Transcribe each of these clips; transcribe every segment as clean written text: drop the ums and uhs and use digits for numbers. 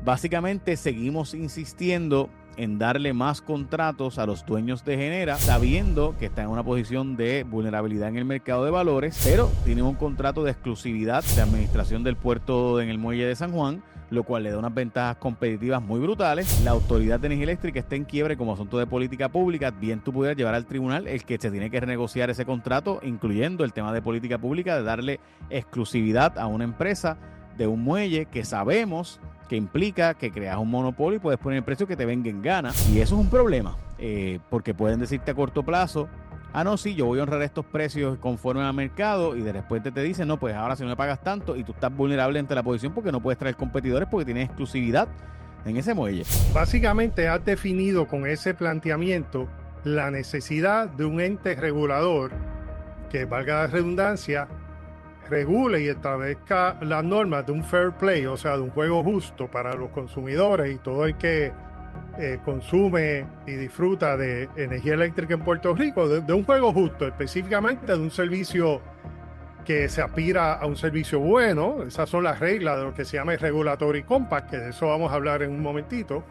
Básicamente seguimos insistiendo en darle más contratos a los dueños de Genera, sabiendo que están en una posición de vulnerabilidad en el mercado de valores, pero tienen un contrato de exclusividad de administración del puerto en el muelle de San Juan, lo cual le da unas ventajas competitivas muy brutales. La Autoridad de Energía Eléctrica está en quiebre como asunto de política pública. Bien tú pudieras llevar al tribunal el que se tiene que renegociar ese contrato, incluyendo el tema de política pública, de darle exclusividad a una empresa de un muelle que sabemos que implica que creas un monopolio y puedes poner el precio que te venga en gana. Y eso es un problema, porque pueden decirte a corto plazo, no, sí, yo voy a honrar estos precios conforme al mercado, y de repente te dicen, no, pues ahora si no me pagas tanto, y tú estás vulnerable ante la posición porque no puedes traer competidores porque tienes exclusividad en ese muelle. Básicamente has definido con ese planteamiento la necesidad de un ente regulador que, valga la redundancia, regule y establezca las normas de un fair play, o sea, de un juego justo para los consumidores y todo el que consume y disfruta de energía eléctrica en Puerto Rico, de un juego justo, específicamente de un servicio que se aspira a un servicio bueno. Esas son las reglas de lo que se llama el Regulatory Compact, que de eso vamos a hablar en un momentito,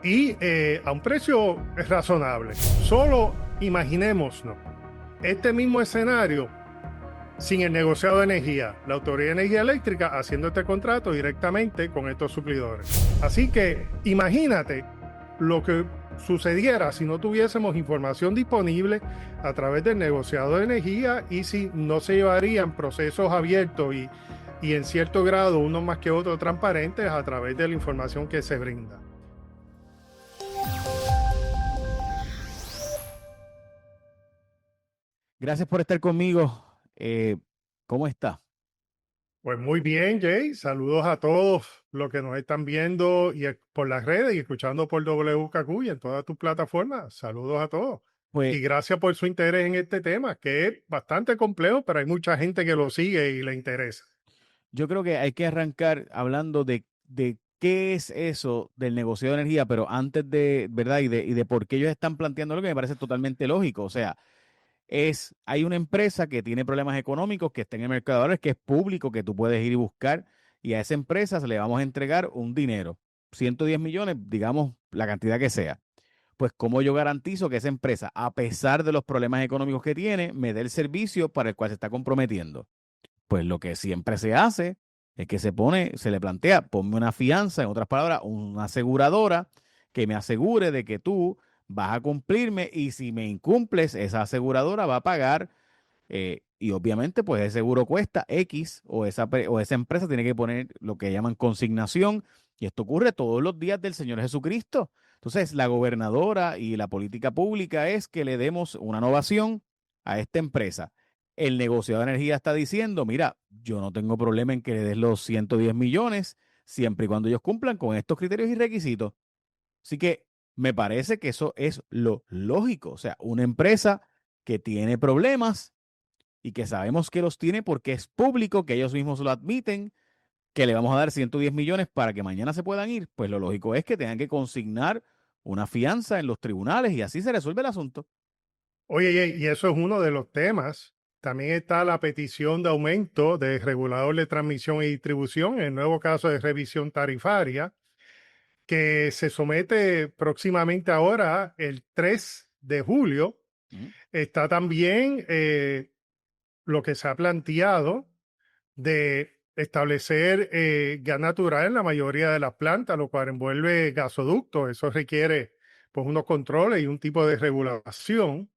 y a un precio razonable. Solo imaginémonos este mismo escenario sin el negociado de energía, la Autoridad de Energía Eléctrica haciendo este contrato directamente con estos suplidores. Así que imagínate lo que sucediera si no tuviésemos información disponible a través del negociado de energía, y si no se llevarían procesos abiertos y en cierto grado unos más que otros transparentes a través de la información que se brinda. Gracias por estar conmigo. ¿Cómo está? Pues muy bien, Jay. Saludos a todos los que nos están viendo por las redes y escuchando por WKQ y en todas tus plataformas. Saludos a todos. Pues Y gracias por su interés en este tema, que es bastante complejo, pero hay mucha gente que lo sigue y le interesa. yo creo que hay que arrancar hablando de qué es eso del negocio de energía, pero antes de, ¿verdad? Y de por qué ellos están planteando lo que me parece totalmente lógico. O sea, hay una empresa que tiene problemas económicos, que está en el mercado de valores, que es público, que tú puedes ir y buscar, y a esa empresa se le vamos a entregar un dinero, 110 millones, digamos, la cantidad que sea. Pues, ¿cómo yo garantizo que esa empresa, a pesar de los problemas económicos que tiene, me dé el servicio para el cual se está comprometiendo? Pues lo que siempre se hace es que se le plantea, ponme una fianza, en otras palabras, una aseguradora que me asegure de que tú vas a cumplirme, y si me incumples, esa aseguradora va a pagar, y obviamente pues el seguro cuesta X, o esa empresa tiene que poner lo que llaman consignación, y esto ocurre todos los días del Señor Jesucristo. Entonces, la gobernadora y la política pública es que le demos una innovación a esta empresa. El negociado de energía está diciendo, mira, yo no tengo problema en que le des los 110 millones, siempre y cuando ellos cumplan con estos criterios y requisitos. Así que me parece que eso es lo lógico. O sea, una empresa que tiene problemas y que sabemos que los tiene porque es público, que ellos mismos lo admiten, que le vamos a dar 110 millones para que mañana se puedan ir, pues lo lógico es que tengan que consignar una fianza en los tribunales, y así se resuelve el asunto. Oye, Jay, y eso es uno de los temas. También está la petición de aumento del regulador de transmisión y distribución, en el nuevo caso de revisión tarifaria, que se somete próximamente ahora, el 3 de julio. Está también lo que se ha planteado de establecer gas natural en la mayoría de las plantas, lo cual envuelve gasoductos. Eso requiere pues unos controles y un tipo de regulación.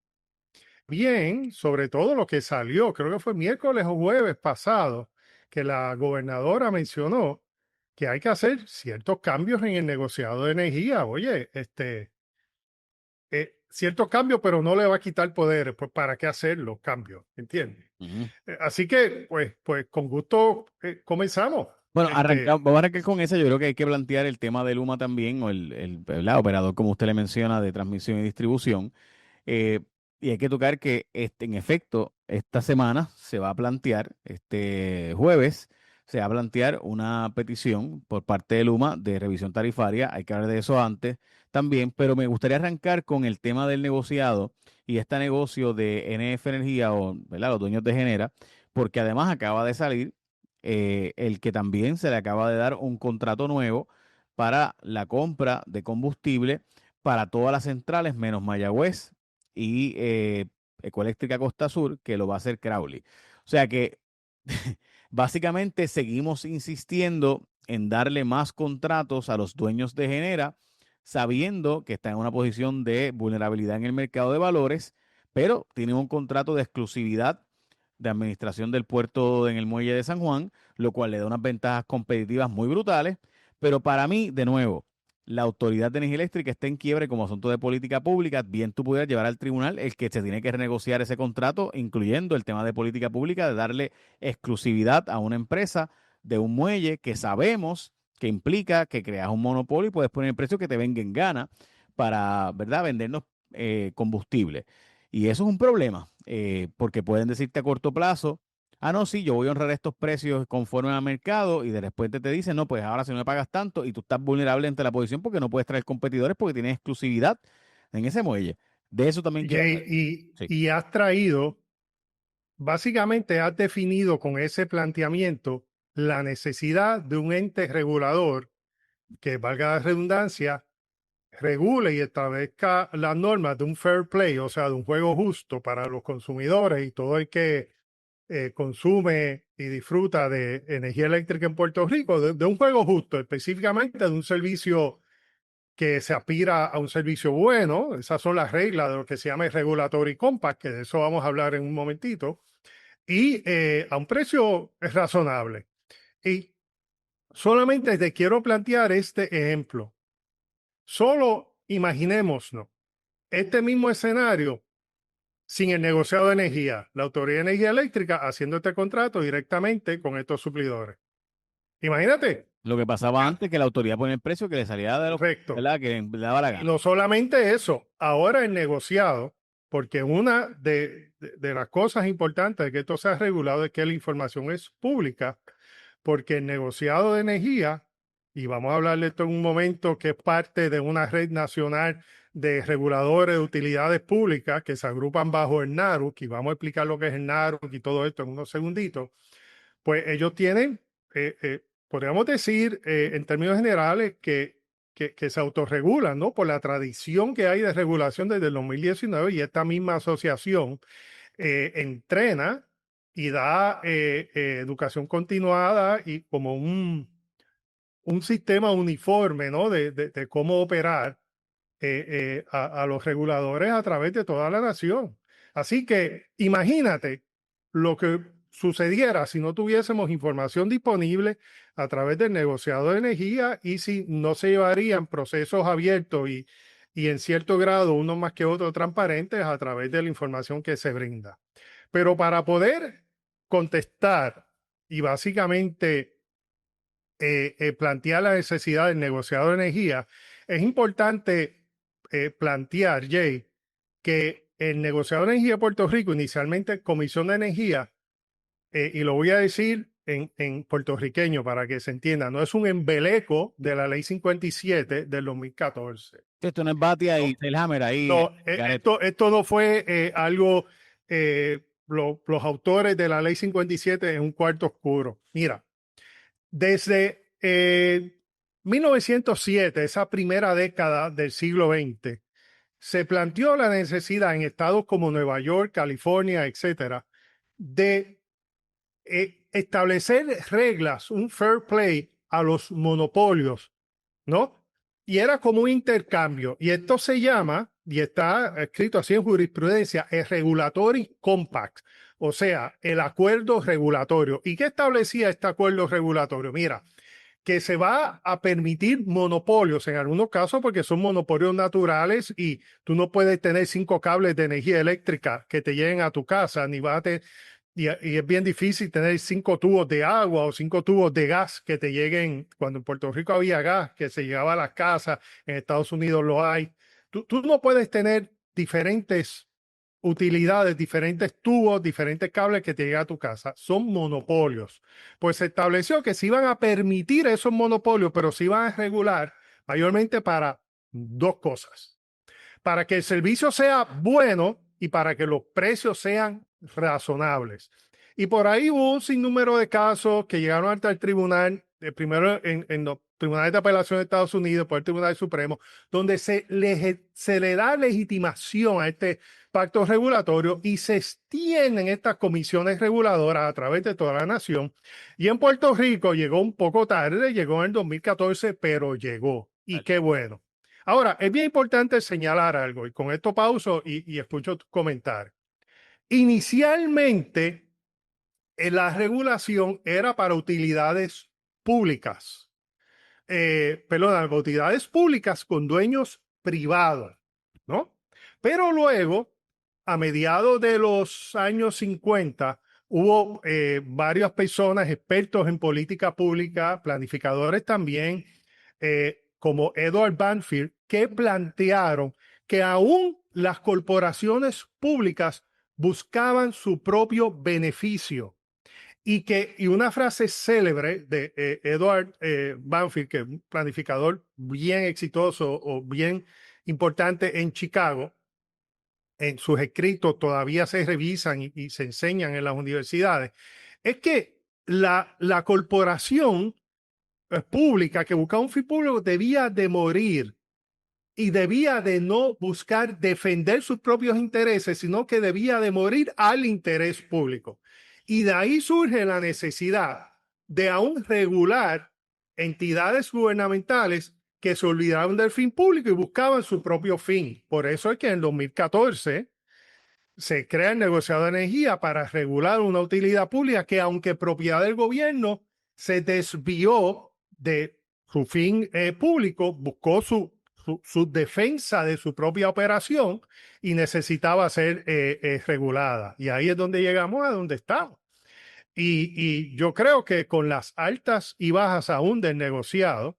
Bien, sobre todo lo que salió, creo que fue miércoles o jueves pasado, que la gobernadora mencionó que hay que hacer ciertos cambios en el negociado de energía. Oye, ciertos cambios, pero no le va a quitar poderes. Pues, ¿para qué hacer los cambios? ¿Entiendes? Uh-huh. Así que, pues con gusto comenzamos. Bueno, vamos a arrancar con eso. Yo creo que hay que plantear el tema del UMA también, o el operador, como usted le menciona, de transmisión y distribución. Eh, y hay que tocar que, en efecto, esta semana se va a plantear, este jueves, se va a plantear una petición por parte del UMA de revisión tarifaria. Hay que hablar de eso antes también, pero me gustaría arrancar con el tema del negociado y este negocio de NF Energía, o, ¿verdad?, los dueños de Genera, porque además acaba de salir el que también se le acaba de dar un contrato nuevo para la compra de combustible para todas las centrales menos Mayagüez y Ecoeléctrica Costa Sur, que lo va a hacer Crowley. O sea que básicamente seguimos insistiendo en darle más contratos a los dueños de Genera, sabiendo que está en una posición de vulnerabilidad en el mercado de valores, pero tienen un contrato de exclusividad de administración del puerto en el muelle de San Juan, lo cual le da unas ventajas competitivas muy brutales. Pero para mí, de nuevo, la Autoridad de Energía Eléctrica está en quiebre como asunto de política pública. Bien tú pudieras llevar al tribunal el que se tiene que renegociar ese contrato, incluyendo el tema de política pública, de darle exclusividad a una empresa de un muelle que sabemos que implica que creas un monopolio y puedes poner el precio que te venga en gana para, ¿verdad?, vendernos combustible. Y eso es un problema, porque pueden decirte a corto plazo, ah, no, sí, yo voy a honrar estos precios conforme al mercado y de repente te dicen, no, pues ahora si no me pagas tanto y tú estás vulnerable ante la posición porque no puedes traer competidores porque tienes exclusividad en ese muelle. De eso también quiero hablar. Sí. Y has traído, básicamente has definido con ese planteamiento la necesidad de un ente regulador que, valga la redundancia, regule y establezca las normas de un fair play, o sea, de un juego justo para los consumidores y todo el que consume y disfruta de energía eléctrica en Puerto Rico, de un juego justo, específicamente de un servicio que se aspira a un servicio bueno. Esas son las reglas de lo que se llama el Regulatory Compact, que de eso vamos a hablar en un momentito, y a un precio razonable. Y solamente te quiero plantear este ejemplo. Solo imaginémonos este mismo escenario sin el negociado de energía, la Autoridad de Energía Eléctrica haciendo este contrato directamente con estos suplidores. Imagínate. Lo que pasaba antes, que la autoridad pone el precio que le salía de los, Correcto. ¿verdad?, que le daba la Y gana. no solamente eso, ahora el negociado, porque una de las cosas importantes de que esto sea regulado es que la información es pública, porque el negociado de energía, y vamos a hablar de esto en un momento, que es parte de una red nacional de reguladores de utilidades públicas que se agrupan bajo el NARUC, y vamos a explicar lo que es el NARUC y todo esto en unos segunditos, pues ellos tienen, podríamos decir en términos generales, que se autorregulan, ¿no? Por la tradición que hay de regulación desde el 2019, y esta misma asociación entrena y da educación continuada y como un sistema uniforme, ¿no? De cómo operar a los reguladores a través de toda la nación. Así que imagínate lo que sucediera si no tuviésemos información disponible a través del negociado de energía y si no se llevarían procesos abiertos y en cierto grado, uno más que otro, transparentes a través de la información que se brinda. Pero para poder contestar y básicamente plantear la necesidad del negociado de energía, es importante plantear, Jay, que el negociado de energía de Puerto Rico, inicialmente Comisión de Energía, y lo voy a decir en puertorriqueño para que se entienda, no es un embeleco de la ley 57 del 2014. Esto no es Batia No, y Selhammer ahí. no, esto no fue algo, los autores de la ley 57 en un cuarto oscuro. Mira, desde 1907, esa primera década del siglo XX, se planteó la necesidad en estados como Nueva York, California, etcétera, de establecer reglas, un fair play a los monopolios, ¿no? Y era como un intercambio. Y esto se llama, y está escrito así en jurisprudencia, el Regulatory Compact, o sea, el acuerdo regulatorio. ¿Y qué establecía este acuerdo regulatorio? Mira, que se va a permitir monopolios en algunos casos porque son monopolios naturales y tú no puedes tener 5 cables de energía eléctrica que te lleguen a tu casa, ni vas a tener, y es bien difícil tener 5 tubos de agua o 5 tubos de gas que te lleguen. Cuando en Puerto Rico había gas que se llegaba a las casas, en Estados Unidos lo hay. Tú no puedes tener diferentes utilidades, diferentes tubos, diferentes cables que te llegan a tu casa. Son monopolios. Pues se estableció que se iban a permitir esos monopolios, pero se iban a regular mayormente para 2 cosas. Para que el servicio sea bueno y para que los precios sean razonables. Y por ahí hubo un sinnúmero de casos que llegaron hasta el tribunal, primero en los tribunales de apelación de Estados Unidos, por el Tribunal Supremo, donde se le da legitimación a este pacto regulatorio y se extienden estas comisiones reguladoras a través de toda la nación. Y en Puerto Rico llegó un poco tarde, llegó en el 2014, pero llegó. Y qué bueno. Ahora, es bien importante señalar algo, y con esto pauso y escucho tu comentario. Inicialmente, la regulación era para utilidades públicas, perdón, utilidades públicas con dueños privados, ¿no? Pero luego, a mediados de los años 50, hubo varias personas, expertos en política pública, planificadores también, como Edward Banfield, que plantearon que aún las corporaciones públicas buscaban su propio beneficio y una frase célebre de Edward Banfield, que es un planificador bien exitoso o bien importante en Chicago, en sus escritos todavía se revisan y se enseñan en las universidades, es que la corporación pública que buscaba un fin público debía de morir y debía de no buscar defender sus propios intereses, sino que debía de morir al interés público. Y de ahí surge la necesidad de aún regular entidades gubernamentales que se olvidaban del fin público y buscaban su propio fin. Por eso es que en 2014 se crea el negociado de energía para regular una utilidad pública que, aunque propiedad del gobierno, se desvió de su fin público, buscó su defensa de su propia operación y necesitaba ser regulada. Y ahí es donde llegamos a donde estamos. Y yo creo que con las altas y bajas aún del negociado,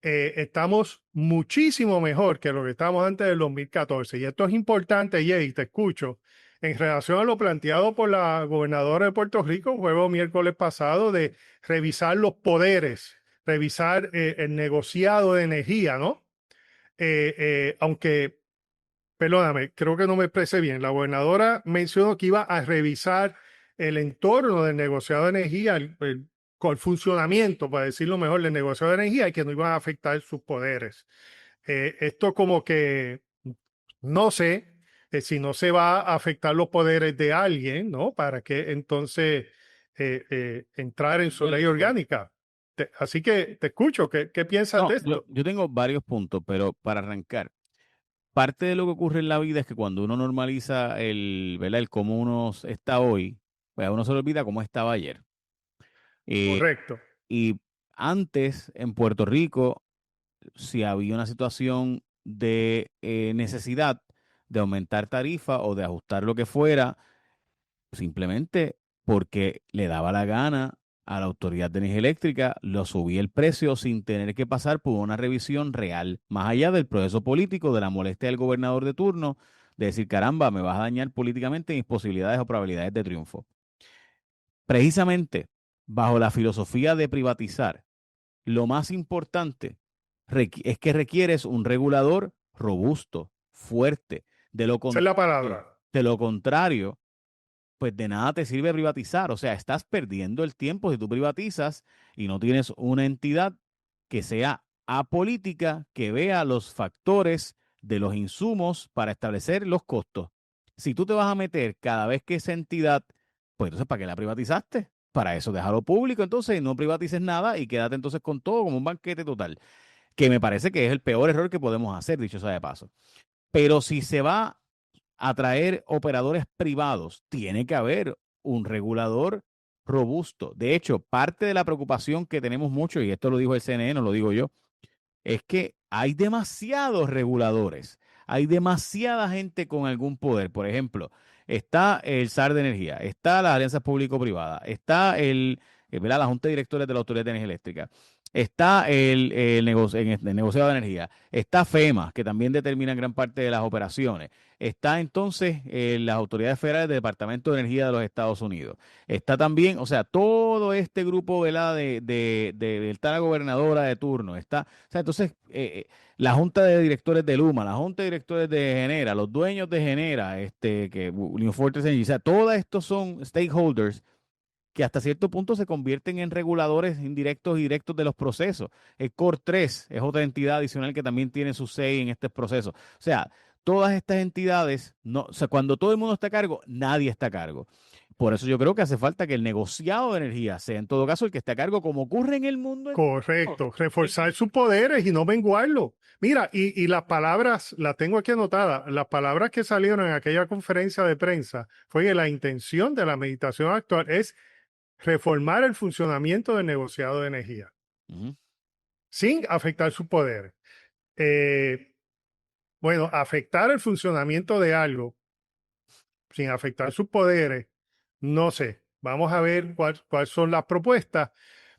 estamos muchísimo mejor que lo que estábamos antes del 2014. Y esto es importante, Jay, te escucho, en relación a lo planteado por la gobernadora de Puerto Rico, jueves miércoles pasado, de revisar los poderes, revisar el negociado de energía, ¿no? Aunque, perdóname, creo que no me expresé bien. La gobernadora mencionó que iba a revisar el entorno del negociado de energía, con el funcionamiento, para decirlo mejor, del negociado de energía y que no iban a afectar sus poderes. Esto como que no sé si no se va a afectar los poderes de alguien, ¿no? Para que entonces entrar en su ley orgánica. Así que te escucho, ¿qué piensas No, de yo, esto? yo tengo varios puntos, pero para arrancar, parte de lo que ocurre en la vida es que cuando uno normaliza ¿verdad? El cómo uno está hoy, pues a uno se le olvida cómo estaba ayer. Eh, Correcto. y antes, en Puerto Rico, si había una situación de necesidad de aumentar tarifa o de ajustar lo que fuera, simplemente porque le daba la gana a la Autoridad de Energía Eléctrica, lo subía el precio sin tener que pasar por una revisión real, más allá del proceso político, de la molestia del gobernador de turno, de decir, caramba, me vas a dañar políticamente mis posibilidades o probabilidades de triunfo. Precisamente, bajo la filosofía de privatizar, lo más importante es que requieres un regulador robusto, fuerte. De lo Esa es la contrario, palabra. de lo contrario, pues de nada te sirve privatizar. O sea, estás perdiendo el tiempo si tú privatizas y no tienes una entidad que sea apolítica, que vea los factores de los insumos para establecer los costos. Si tú te vas a meter cada vez que esa entidad, pues entonces, ¿para qué la privatizaste? Para eso, déjalo público, entonces no privatices nada y quédate entonces con todo como un banquete total, que me parece que es el peor error que podemos hacer, dicho sea de paso. Pero si se va atraer operadores privados, tiene que haber un regulador robusto. De hecho, parte de la preocupación que tenemos mucho, y esto lo dijo el CNN, no lo digo yo, es que hay demasiados reguladores, hay demasiada gente con algún poder. Por ejemplo, está el SAR de Energía, está las alianzas público-privadas, está ¿verdad? La Junta de Directores de la Autoridad de Energía Eléctrica, está el negociado de energía, está FEMA, que también determina gran parte de las operaciones, está entonces las autoridades federales del Departamento de Energía de los Estados Unidos, está también, o sea, todo este grupo, ¿verdad? Está la gobernadora de turno, está, o sea, entonces, la junta de directores de Luma, la junta de directores de Genera, los dueños de Genera, que New Fortress Energy, o sea, todos estos son stakeholders que hasta cierto punto se convierten en reguladores indirectos y directos de los procesos. El Core 3 es otra entidad adicional que también tiene su say en este proceso. O sea, todas estas entidades, no, o sea, cuando todo el mundo está a cargo, nadie está a cargo. Por eso yo creo que hace falta que el negociado de energía sea en todo caso el que esté a cargo, como ocurre en el mundo entero. Correcto, reforzar sus poderes y no menguarlo. Mira, y las palabras, las tengo aquí anotadas, las palabras que salieron en aquella conferencia de prensa fue que la intención de la meditación actual es reformar el funcionamiento del negociado de energía, Ujú. sin afectar sus poderes. Eh, bueno, afectar el funcionamiento de algo sin afectar sus poderes, no sé. Vamos a ver cuáles son las propuestas.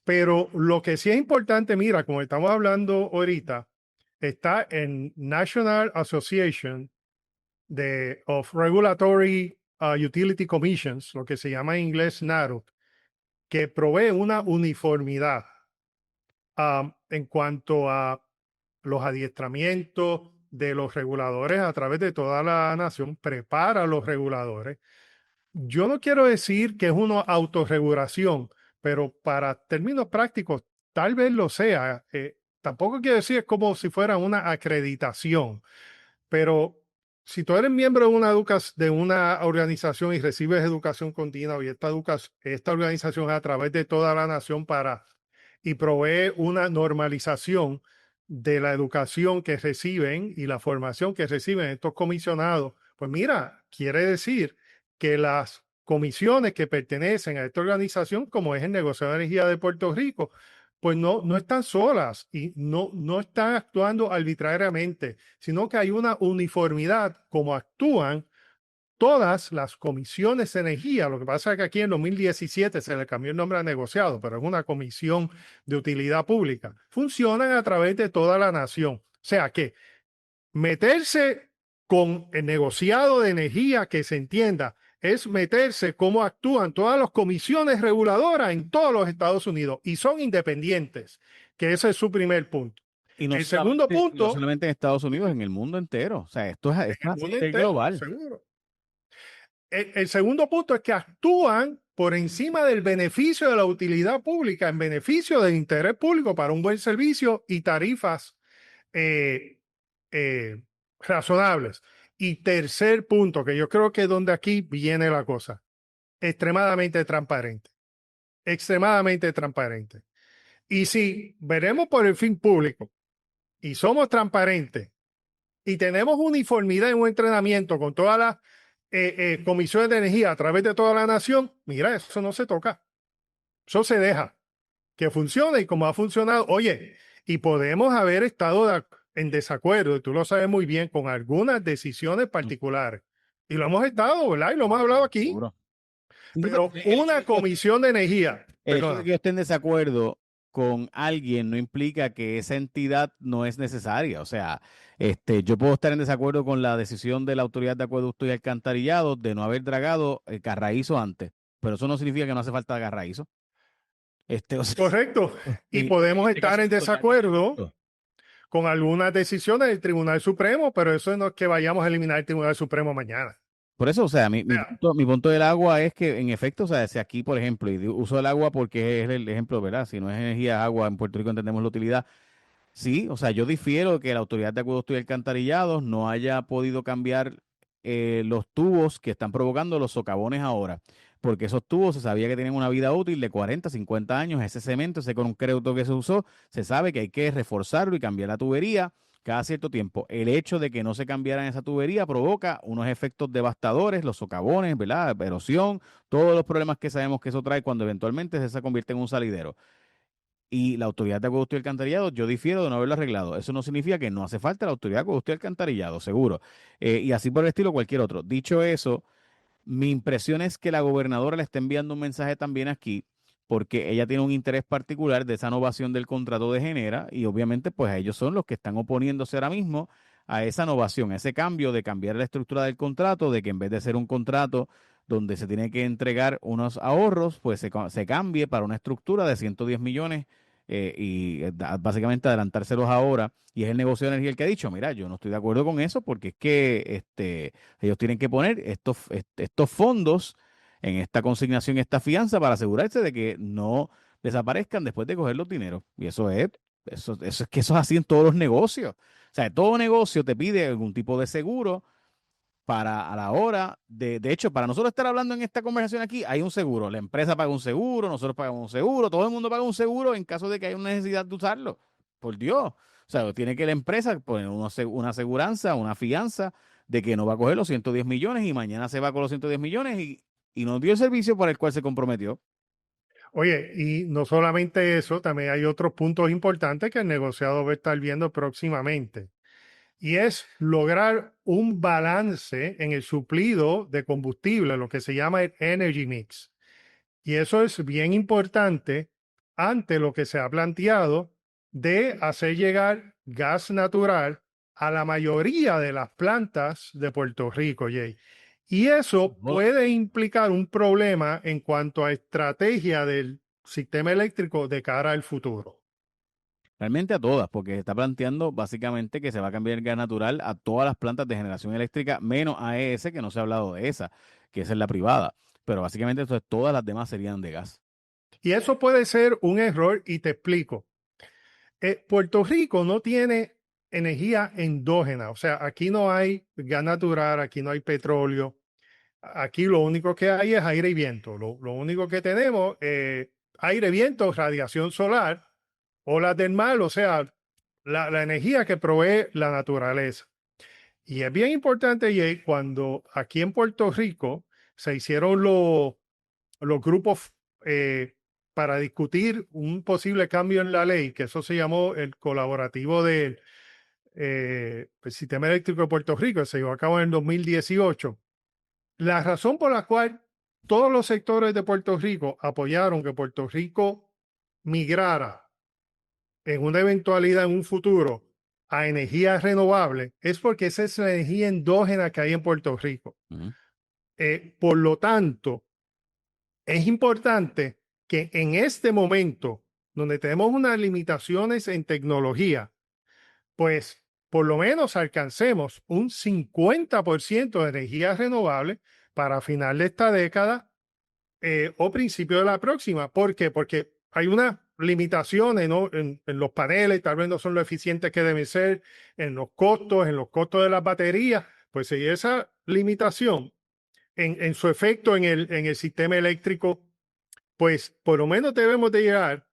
Pero lo que sí es importante, mira, como estamos hablando ahorita, está en National Association of Regulatory Utility Commissions, lo que se llama en inglés NARUC, que provee una uniformidad en cuanto a los adiestramientos de los reguladores a través de toda la nación, prepara a los reguladores. Yo no quiero decir que es una autorregulación, pero para términos prácticos, tal vez lo sea. Tampoco quiero decir es como si fuera una acreditación, pero si tú eres miembro de de una organización y recibes educación continua y esta organización es a través de toda la nación y provee una normalización de la educación que reciben y la formación que reciben estos comisionados, pues mira, quiere decir que las comisiones que pertenecen a esta organización, como es el Negocio de Energía de Puerto Rico, pues no están solas y no están actuando arbitrariamente, sino que hay una uniformidad como actúan todas las comisiones de energía. Lo que pasa es que aquí en 2017 se le cambió el nombre a negociado, pero es una comisión de utilidad pública. Funcionan a través de toda la nación. O sea que meterse con el negociado de energía, que se entienda, es meterse cómo actúan todas las comisiones reguladoras en todos los Estados Unidos y son independientes, que ese es su primer punto. Y no El segundo solamente, no punto, solamente en Estados Unidos, en el mundo entero. O sea, esto el es a mundo nivel entero, global. seguro. El segundo punto es que actúan por encima del beneficio de la utilidad pública, en beneficio del interés público para un buen servicio y tarifas eh, eh, razonables. Y tercer punto, que yo creo que es donde aquí viene la cosa, extremadamente transparente, extremadamente transparente. Y si veremos por el fin público y somos transparentes y tenemos uniformidad en un entrenamiento con todas las comisiones de energía a través de toda la nación, mira, eso no se toca, eso se deja que funcione y como ha funcionado, oye, y podemos haber estado en desacuerdo, y tú lo sabes muy bien, con algunas decisiones particulares. Y lo hemos estado, ¿verdad? Y lo hemos hablado aquí, Seguro. Sí, pero pero una comisión de energía, el hecho de perdona, que yo esté en desacuerdo con alguien no implica que esa entidad no es necesaria. O sea, yo puedo estar en desacuerdo con la decisión de la Autoridad de Acueducto y Alcantarillado de no haber dragado el Carraízo antes, pero eso no significa que no hace falta Carraízo. O sea, correcto, y en podemos este estar caso en es totalmente desacuerdo distinto. con algunas decisiones del Tribunal Supremo, pero eso no es que vayamos a eliminar el Tribunal Supremo mañana. Por eso, o sea, O sea, mi punto del agua es que, en efecto, o sea, si aquí, por ejemplo, y uso el agua porque es el ejemplo, ¿verdad? Si no es energía, es agua, en Puerto Rico entendemos la utilidad. Sí, o sea, yo difiero que la Autoridad de Acueductos y Alcantarillados no haya podido cambiar los tubos que están provocando los socavones ahora, porque esos tubos se sabía que tienen una vida útil de 40, 50 años, ese cemento, ese concreto que se usó, se sabe que hay que reforzarlo y cambiar la tubería cada cierto tiempo. El hecho de que no se cambiara esa tubería provoca unos efectos devastadores, los socavones, ¿verdad? Erosión, todos los problemas que sabemos que eso trae cuando eventualmente se convierte en un salidero. Y la autoridad de acueducto y alcantarillado, yo difiero de no haberlo arreglado. Eso no significa que no hace falta la autoridad de acueducto y alcantarillado, seguro. Y así por el estilo cualquier otro. Dicho eso, mi impresión es que la gobernadora le está enviando un mensaje también aquí, porque ella tiene un interés particular de esa novación del contrato de Genera, y obviamente pues ellos son los que están oponiéndose ahora mismo a esa novación, a ese cambio de cambiar la estructura del contrato, de que en vez de ser un contrato donde se tiene que entregar unos ahorros, pues se cambie para una estructura de 110 millones básicamente adelantárselos ahora. Y es el negocio de energía el que ha dicho, mira, yo no estoy de acuerdo con eso porque es que ellos tienen que poner estos fondos en esta consignación, esta fianza, para asegurarse de que no desaparezcan después de coger los dineros. Y eso es que eso es así en todos los negocios. O sea, todo negocio te pide algún tipo de seguro para a la hora de hecho, para nosotros estar hablando en esta conversación aquí, hay un seguro. La empresa paga un seguro, nosotros pagamos un seguro, todo el mundo paga un seguro en caso de que haya una necesidad de usarlo. Por Dios. O sea, tiene que la empresa poner una aseguranza, una fianza de que no va a coger los 110 millones y mañana se va con los 110 millones y no dio el servicio para el cual se comprometió. Oye, y no solamente eso, también hay otros puntos importantes que el negociado va a estar viendo próximamente. Y es lograr un balance en el suplido de combustible, lo que se llama el energy mix. Y eso es bien importante ante lo que se ha planteado de hacer llegar gas natural a la mayoría de las plantas de Puerto Rico, Jay. Y eso No, puede implicar un problema en cuanto a estrategia del sistema eléctrico de cara al futuro. realmente a todas, porque se está planteando básicamente que se va a cambiar el gas natural a todas las plantas de generación eléctrica, menos AES, que no se ha hablado de esa, que esa es la privada. Pero básicamente entonces todas las demás serían de gas. Y eso puede ser un error y te explico. Puerto Rico no tiene energía endógena, o sea, aquí no hay gas natural, aquí no hay petróleo, aquí lo único que hay es aire y viento. Lo único que tenemos es aire, viento, radiación solar, olas del mar, o sea, la energía que provee la naturaleza. Y es bien importante, Jay, cuando aquí en Puerto Rico se hicieron los grupos para discutir un posible cambio en la ley, que eso se llamó el colaborativo del Sistema Eléctrico de Puerto Rico, que se llevó a cabo en el 2018. La razón por la cual todos los sectores de Puerto Rico apoyaron que Puerto Rico migrara en una eventualidad en un futuro a energías renovables es porque esa es la energía endógena que hay en Puerto Rico. Ujú. Por lo tanto, es importante que en este momento, donde tenemos unas limitaciones en tecnología, pues por lo menos alcancemos un 50% de energía renovable para final de esta década o principio de la próxima. ¿Por qué? Porque hay unas limitaciones, ¿no? En los paneles, tal vez no son lo eficientes que deben ser, en los costos de las baterías, pues si esa limitación en su efecto en el sistema eléctrico, pues por lo menos debemos de llegar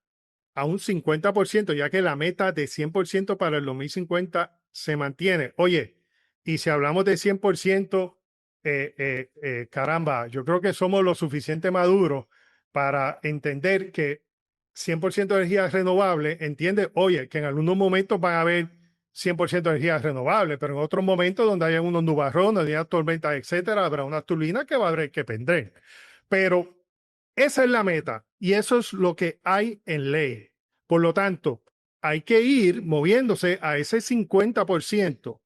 a un 50%, ya que la meta de 100% para el 2050 se mantiene. Oye, y si hablamos de 100%, caramba, yo creo que somos lo suficiente maduros para entender que 100% de energía renovable, entiende, oye, que en algunos momentos van a haber 100% de energía renovable, pero en otros momentos donde haya unos nubarrones, haya tormentas, etcétera, habrá unas turbinas que va a haber que prender. Pero esa es la meta y eso es lo que hay en ley. Por lo tanto, hay que ir moviéndose a ese 50%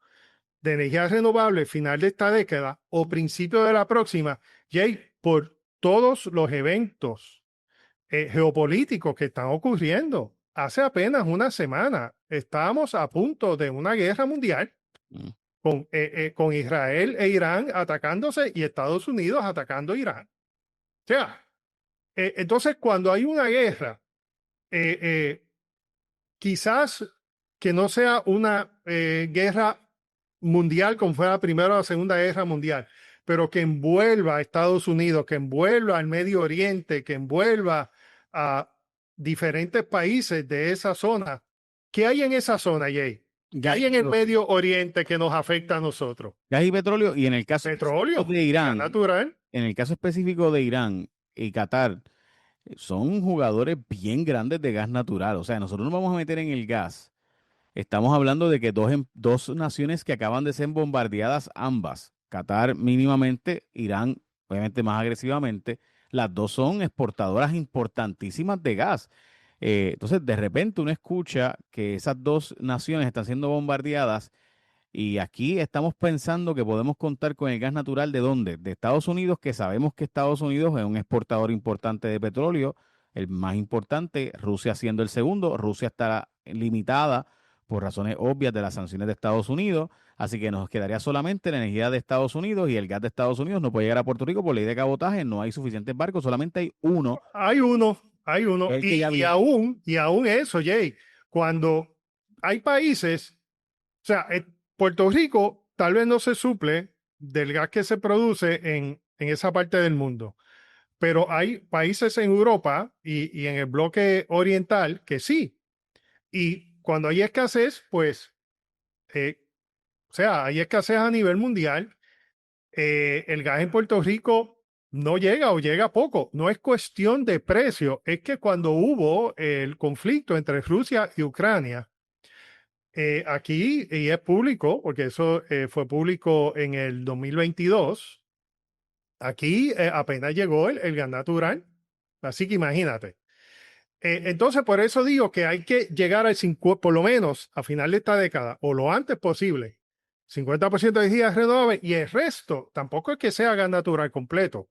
de energía renovable final de esta década o principio de la próxima, Jay, por todos los eventos geopolíticos que están ocurriendo. Hace apenas una semana estábamos a punto de una guerra mundial Mm. con Israel e Irán atacándose y Estados Unidos atacando a Irán. O sea, entonces cuando hay una guerra, eh, eh, quizás que no sea una guerra mundial como fue la Primera o la Segunda Guerra Mundial, pero que envuelva a Estados Unidos, que envuelva al Medio Oriente, que envuelva a diferentes países de esa zona. ¿Qué hay en esa zona, Jay? ¿Qué Gas, hay en el Medio Oriente que nos afecta a nosotros? gas y petróleo, y en el caso específico Petróleo, de gas Irán, natural. en el caso específico de Irán y Qatar, son jugadores bien grandes de gas natural. O sea, nosotros nos vamos a meter en el gas. Estamos hablando de que dos naciones que acaban de ser bombardeadas ambas, Qatar mínimamente, Irán obviamente más agresivamente, las dos son exportadoras importantísimas de gas. Entonces, de repente uno escucha que esas dos naciones están siendo bombardeadas y aquí estamos pensando que podemos contar con el gas natural ¿de dónde? De Estados Unidos, que sabemos que Estados Unidos es un exportador importante de petróleo, el más importante, Rusia siendo el segundo. Rusia está limitada por razones obvias de las sanciones de Estados Unidos. Así que nos quedaría solamente la energía de Estados Unidos y el gas de Estados Unidos no puede llegar a Puerto Rico por ley de cabotaje. No hay suficientes barcos, solamente hay uno, Hay uno, el que ya y viene. aún eso, Jay, cuando hay países, o sea, Puerto Rico tal vez no se suple del gas que se produce en esa parte del mundo, pero hay países en Europa y en el bloque oriental que sí. Y cuando hay escasez, pues, o sea, hay escasez a nivel mundial. El gas en Puerto Rico no llega o llega poco. No es cuestión de precio, es que cuando hubo el conflicto entre Rusia y Ucrania, aquí, y es público, porque eso fue público en el 2022, aquí apenas llegó el gas natural. Así que imagínate. Entonces, por eso digo que hay que llegar al 50, por lo menos a final de esta década o lo antes posible, 50% de energías renovables y el resto tampoco es que sea gas natural completo,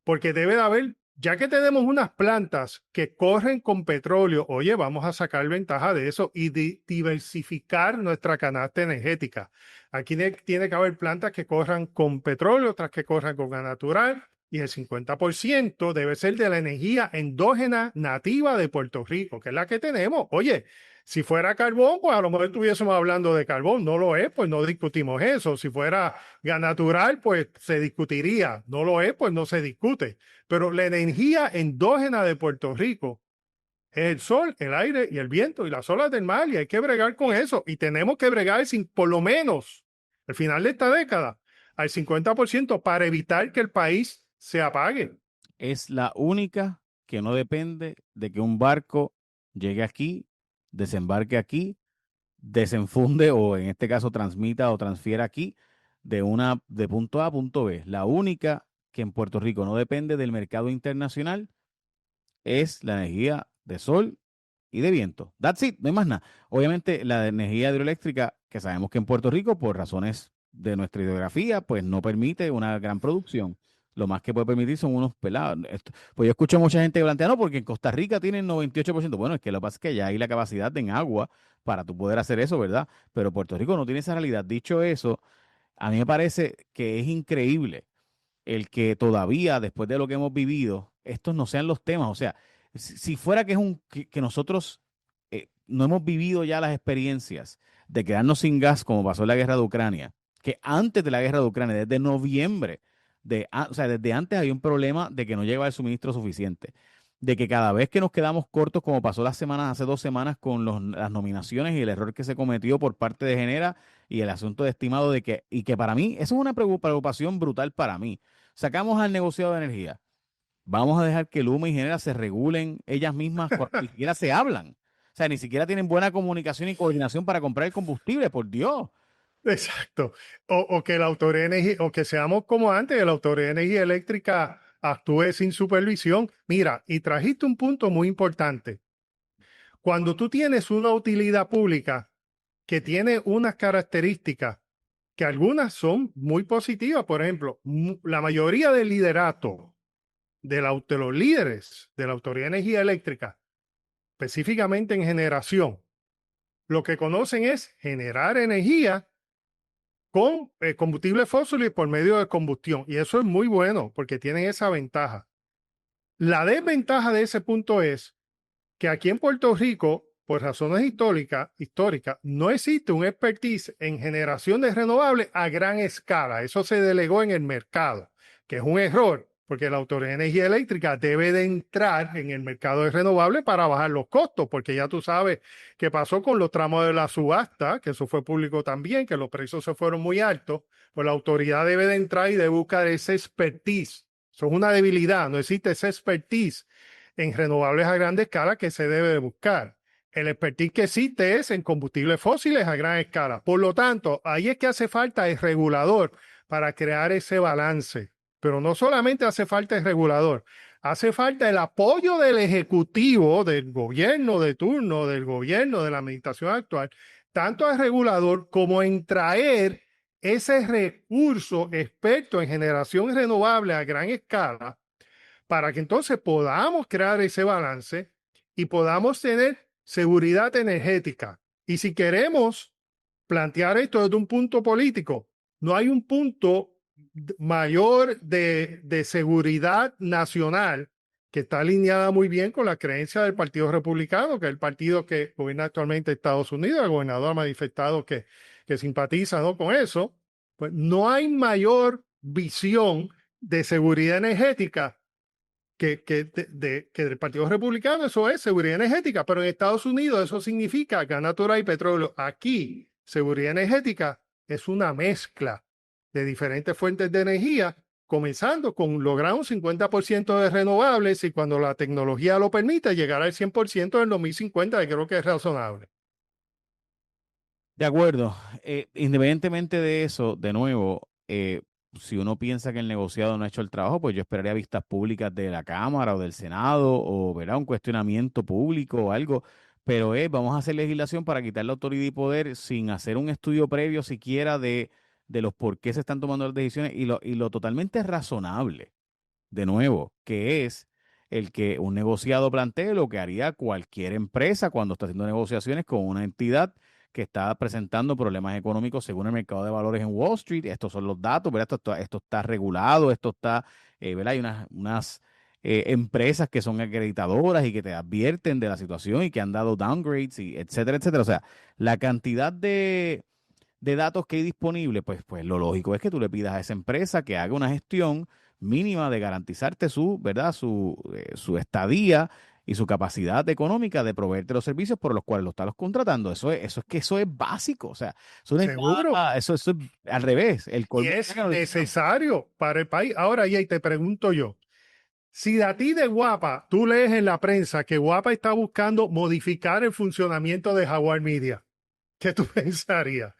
porque debe de haber, ya que tenemos unas plantas que corren con petróleo, oye, vamos a sacar ventaja de eso y diversificar nuestra canasta energética. Aquí tiene que haber plantas que corran con petróleo, otras que corran con gas natural, y el 50% debe ser de la energía endógena nativa de Puerto Rico, que es la que tenemos. Oye, si fuera carbón, pues a lo mejor estuviésemos hablando de carbón. No lo es, pues no discutimos eso. Si fuera gas natural, pues se discutiría. No lo es, pues no se discute. Pero la energía endógena de Puerto Rico es el sol, el aire y el viento y las olas del mar, y hay que bregar con eso. Y tenemos que bregar sin, por lo menos al final de esta década al 50% para evitar que el país se apague. Es la única que no depende de que un barco llegue aquí, desembarque aquí, desenfunde o en este caso transmita o transfiera aquí de punto A a punto B. La única que en Puerto Rico no depende del mercado internacional es la energía de sol y de viento. That's it, no hay más nada. Obviamente la energía hidroeléctrica, que sabemos que en Puerto Rico, por razones de nuestra hidrografía, pues no permite una gran producción. Lo más que puede permitir son unos pelados. Pues yo escucho a mucha gente que plantea, no, porque en Costa Rica tienen 98%. Bueno, es que lo que pasa es que ya hay la capacidad en agua para tú poder hacer eso, ¿verdad? Pero Puerto Rico no tiene esa realidad. Dicho eso, a mí me parece que es increíble el que todavía, después de lo que hemos vivido, estos no sean los temas. O sea, si fuera que que nosotros no hemos vivido ya las experiencias de quedarnos sin gas, como pasó en la guerra de Ucrania, que antes de la guerra de Ucrania, desde noviembre, o sea, desde antes había un problema de que no llegaba el suministro suficiente, de que cada vez que nos quedamos cortos, como pasó hace 2 semanas con las nominaciones y el error que se cometió por parte de Genera y el asunto de estimado de que, y que para mí, eso es una preocupación brutal para mí. Sacamos al negociado de energía. Vamos a dejar que Luma y Genera se regulen ellas mismas, ni siquiera se hablan. O sea, ni siquiera tienen buena comunicación y coordinación para comprar el combustible, por Dios. Exacto. O que la autoridad de energía, o que seamos como antes, que la autoridad de energía eléctrica actúe sin supervisión. Mira, y trajiste un punto muy importante. Cuando tú tienes una utilidad pública que tiene unas características que algunas son muy positivas, por ejemplo, la mayoría del liderato de los líderes de la Autoridad de Energía Eléctrica, específicamente en generación, lo que conocen es generar energía con combustibles fósiles por medio de combustión. Y eso es muy bueno porque tienen esa ventaja. La desventaja de ese punto es que aquí en Puerto Rico, por razones históricas, no existe un expertise en generación de renovables a gran escala. Eso se delegó en el mercado, que es un error, porque la Autoridad de Energía Eléctrica debe de entrar en el mercado de renovables para bajar los costos, porque ya tú sabes qué pasó con los tramos de la subasta, que eso fue público también, que los precios se fueron muy altos, pues la autoridad debe de entrar y debe buscar ese expertise. Eso es una debilidad, no existe ese expertise en renovables a gran escala que se debe de buscar. El expertise que existe es en combustibles fósiles a gran escala. Por lo tanto, ahí es que hace falta el regulador para crear ese balance. Pero no solamente hace falta el regulador, hace falta el apoyo del ejecutivo, del gobierno de turno, del gobierno de la administración actual, tanto al regulador como en traer ese recurso experto en generación renovable a gran escala para que entonces podamos crear ese balance y podamos tener seguridad energética. Y si queremos plantear esto desde un punto político, no hay un punto mayor de seguridad nacional que está alineada muy bien con la creencia del Partido Republicano, que es el partido que gobierna actualmente Estados Unidos. El gobernador ha manifestado que simpatiza, ¿no?, con eso. Pues no hay mayor visión de seguridad energética que del Partido Republicano. Eso es seguridad energética, pero en Estados Unidos eso significa gas natural y petróleo. Aquí, seguridad energética es una mezcla de diferentes fuentes de energía, comenzando con lograr un 50% de renovables y cuando la tecnología lo permite, llegar al 100% en 2050, que creo que es razonable. De acuerdo. Independientemente de eso, de nuevo, si uno piensa que el negociado no ha hecho el trabajo, pues yo esperaría vistas públicas de la Cámara o del Senado o verá un cuestionamiento público o algo. Pero vamos a hacer legislación para quitar la autoridad y poder sin hacer un estudio previo siquiera de los por qué se están tomando las decisiones y lo totalmente razonable, de nuevo, que es el que un negociado plantee lo que haría cualquier empresa cuando está haciendo negociaciones con una entidad que está presentando problemas económicos según el mercado de valores en Wall Street. Estos son los datos, ¿verdad? Esto está regulado, esto está, ¿verdad? Hay unas empresas que son acreditadoras y que te advierten de la situación y que han dado downgrades y etcétera, etcétera. O sea, la cantidad de datos que hay disponibles, pues lo lógico es que tú le pidas a esa empresa que haga una gestión mínima de garantizarte su, ¿verdad? Su estadía y su capacidad económica de proveerte los servicios por los cuales lo estás contratando. Eso es básico. O sea, eso no es Seguro. nada, eso es al revés. El Y colmo es es que no lo hicieron. necesario para el país. Ahora, y ahí te pregunto yo, si de a ti de Guapa, tú lees en la prensa que Guapa está buscando modificar el funcionamiento de Jaguar Media, ¿qué tú pensarías?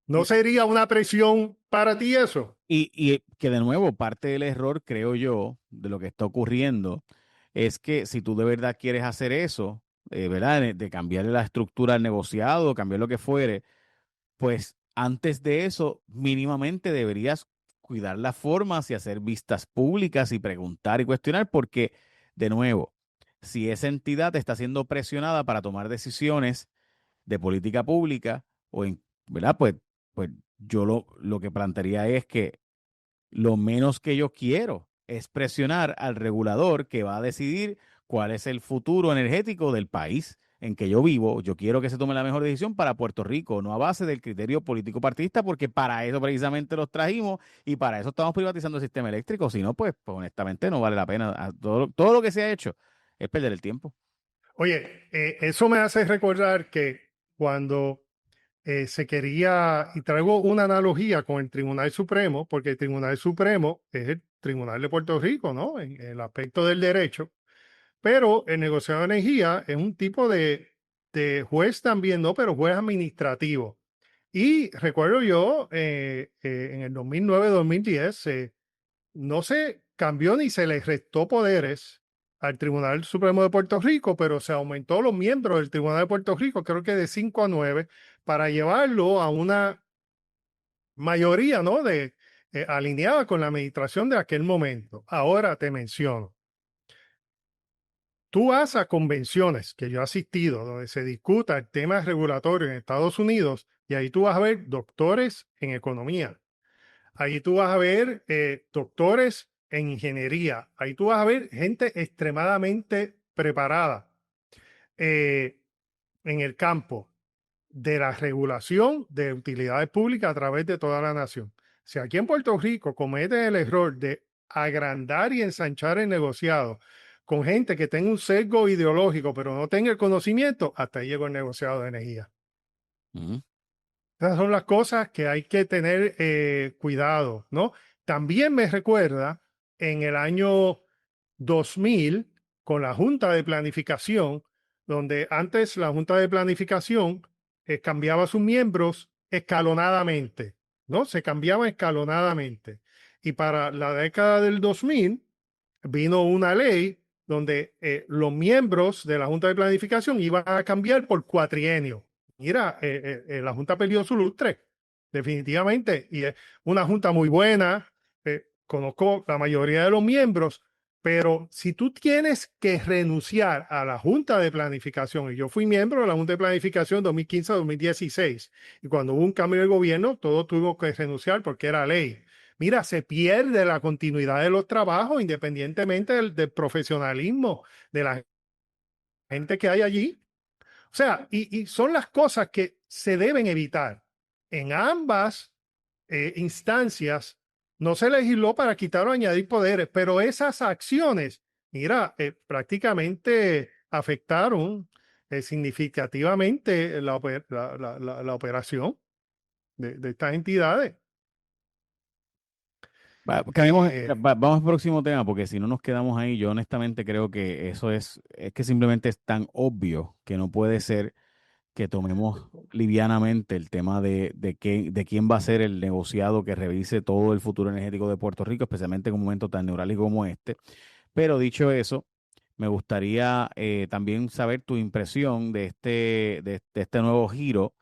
¿No sería una presión para ti eso? Y que de nuevo, parte del error, creo yo, de lo que está ocurriendo, es que si tú de verdad quieres hacer eso, ¿verdad? De cambiarle la estructura al negociado, cambiar lo que fuere, pues antes de eso, mínimamente deberías cuidar las formas y hacer vistas públicas y preguntar y cuestionar, porque, de nuevo, si esa entidad está siendo presionada para tomar decisiones de política pública, ¿verdad? Pues yo lo que plantearía es que lo menos que yo quiero es presionar al regulador que va a decidir cuál es el futuro energético del país en que yo vivo. Yo quiero que se tome la mejor decisión para Puerto Rico, no a base del criterio político partidista, porque para eso precisamente los trajimos y para eso estamos privatizando el sistema eléctrico. Si no, pues honestamente no vale la pena. Todo lo que se ha hecho es perder el tiempo. Oye, eso me hace recordar que cuando se quería, y traigo una analogía con el Tribunal Supremo, porque el Tribunal Supremo es el Tribunal de Puerto Rico, ¿no? En el aspecto del derecho, pero el negociado de energía es un tipo de juez también, ¿no? Pero juez administrativo. Y recuerdo yo, en el 2009-2010, no se cambió ni se le restó poderes al Tribunal Supremo de Puerto Rico, pero se aumentó los miembros del Tribunal de Puerto Rico, creo que de 5 a 9, para llevarlo a una mayoría, ¿no? Alineada con la administración de aquel momento. Ahora te menciono. Tú vas a convenciones que yo he asistido, donde se discuta el tema regulatorio en Estados Unidos, y ahí tú vas a ver doctores en economía. Ahí tú vas a ver doctores en ingeniería. Ahí tú vas a ver gente extremadamente preparada eh, en el campo de la regulación de utilidades públicas a través de toda la nación. Si aquí en Puerto Rico cometen el error de agrandar y ensanchar el negociado con gente que tenga un sesgo ideológico, pero no tenga el conocimiento, hasta ahí llegó el negociado de energía. Ujú. Esas son las cosas que hay que tener cuidado, ¿no? También me recuerda en el año 2000 con la Junta de Planificación, donde antes la Junta de Planificación cambiaba sus miembros escalonadamente, ¿no? Se cambiaba escalonadamente. Y para la década del 2000 vino una ley donde los miembros de la Junta de Planificación iban a cambiar por cuatrienio. Mira, la Junta perdió su lustre, definitivamente, y es una Junta muy buena. Conozco la mayoría de los miembros, Pero si tú tienes que renunciar a la Junta de Planificación, y yo fui miembro de la Junta de Planificación 2015 a 2016, y cuando hubo un cambio de gobierno, todo tuvo que renunciar porque era ley. Mira, se pierde la continuidad de los trabajos independientemente del profesionalismo de la gente que hay allí. O sea, y son las cosas que se deben evitar. En ambas instancias no se legisló para quitar o añadir poderes, pero esas acciones, mira, prácticamente afectaron significativamente la operación de estas entidades. Eh, Vamos al próximo tema, porque si no nos quedamos ahí, yo honestamente creo que eso es que simplemente es tan obvio que no puede ser que tomemos livianamente el tema de quién va a ser el negociado que revise todo el futuro energético de Puerto Rico, especialmente en un momento tan neurálgico como este. Pero dicho eso, me gustaría también saber tu impresión de este nuevo giro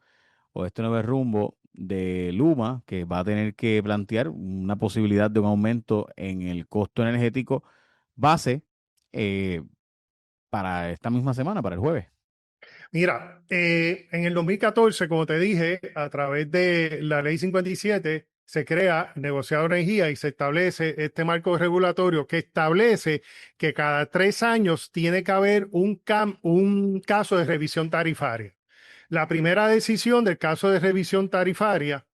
o este nuevo rumbo de Luma, que va a tener que plantear una posibilidad de un aumento en el costo energético base eh, para esta misma semana, para el jueves. Mira, en el 2014, como te dije, a través de la Ley 57, se crea el negociado de energía y se establece este marco regulatorio que establece que cada 3 años tiene que haber un caso de revisión tarifaria. La primera decisión del caso de revisión tarifaria,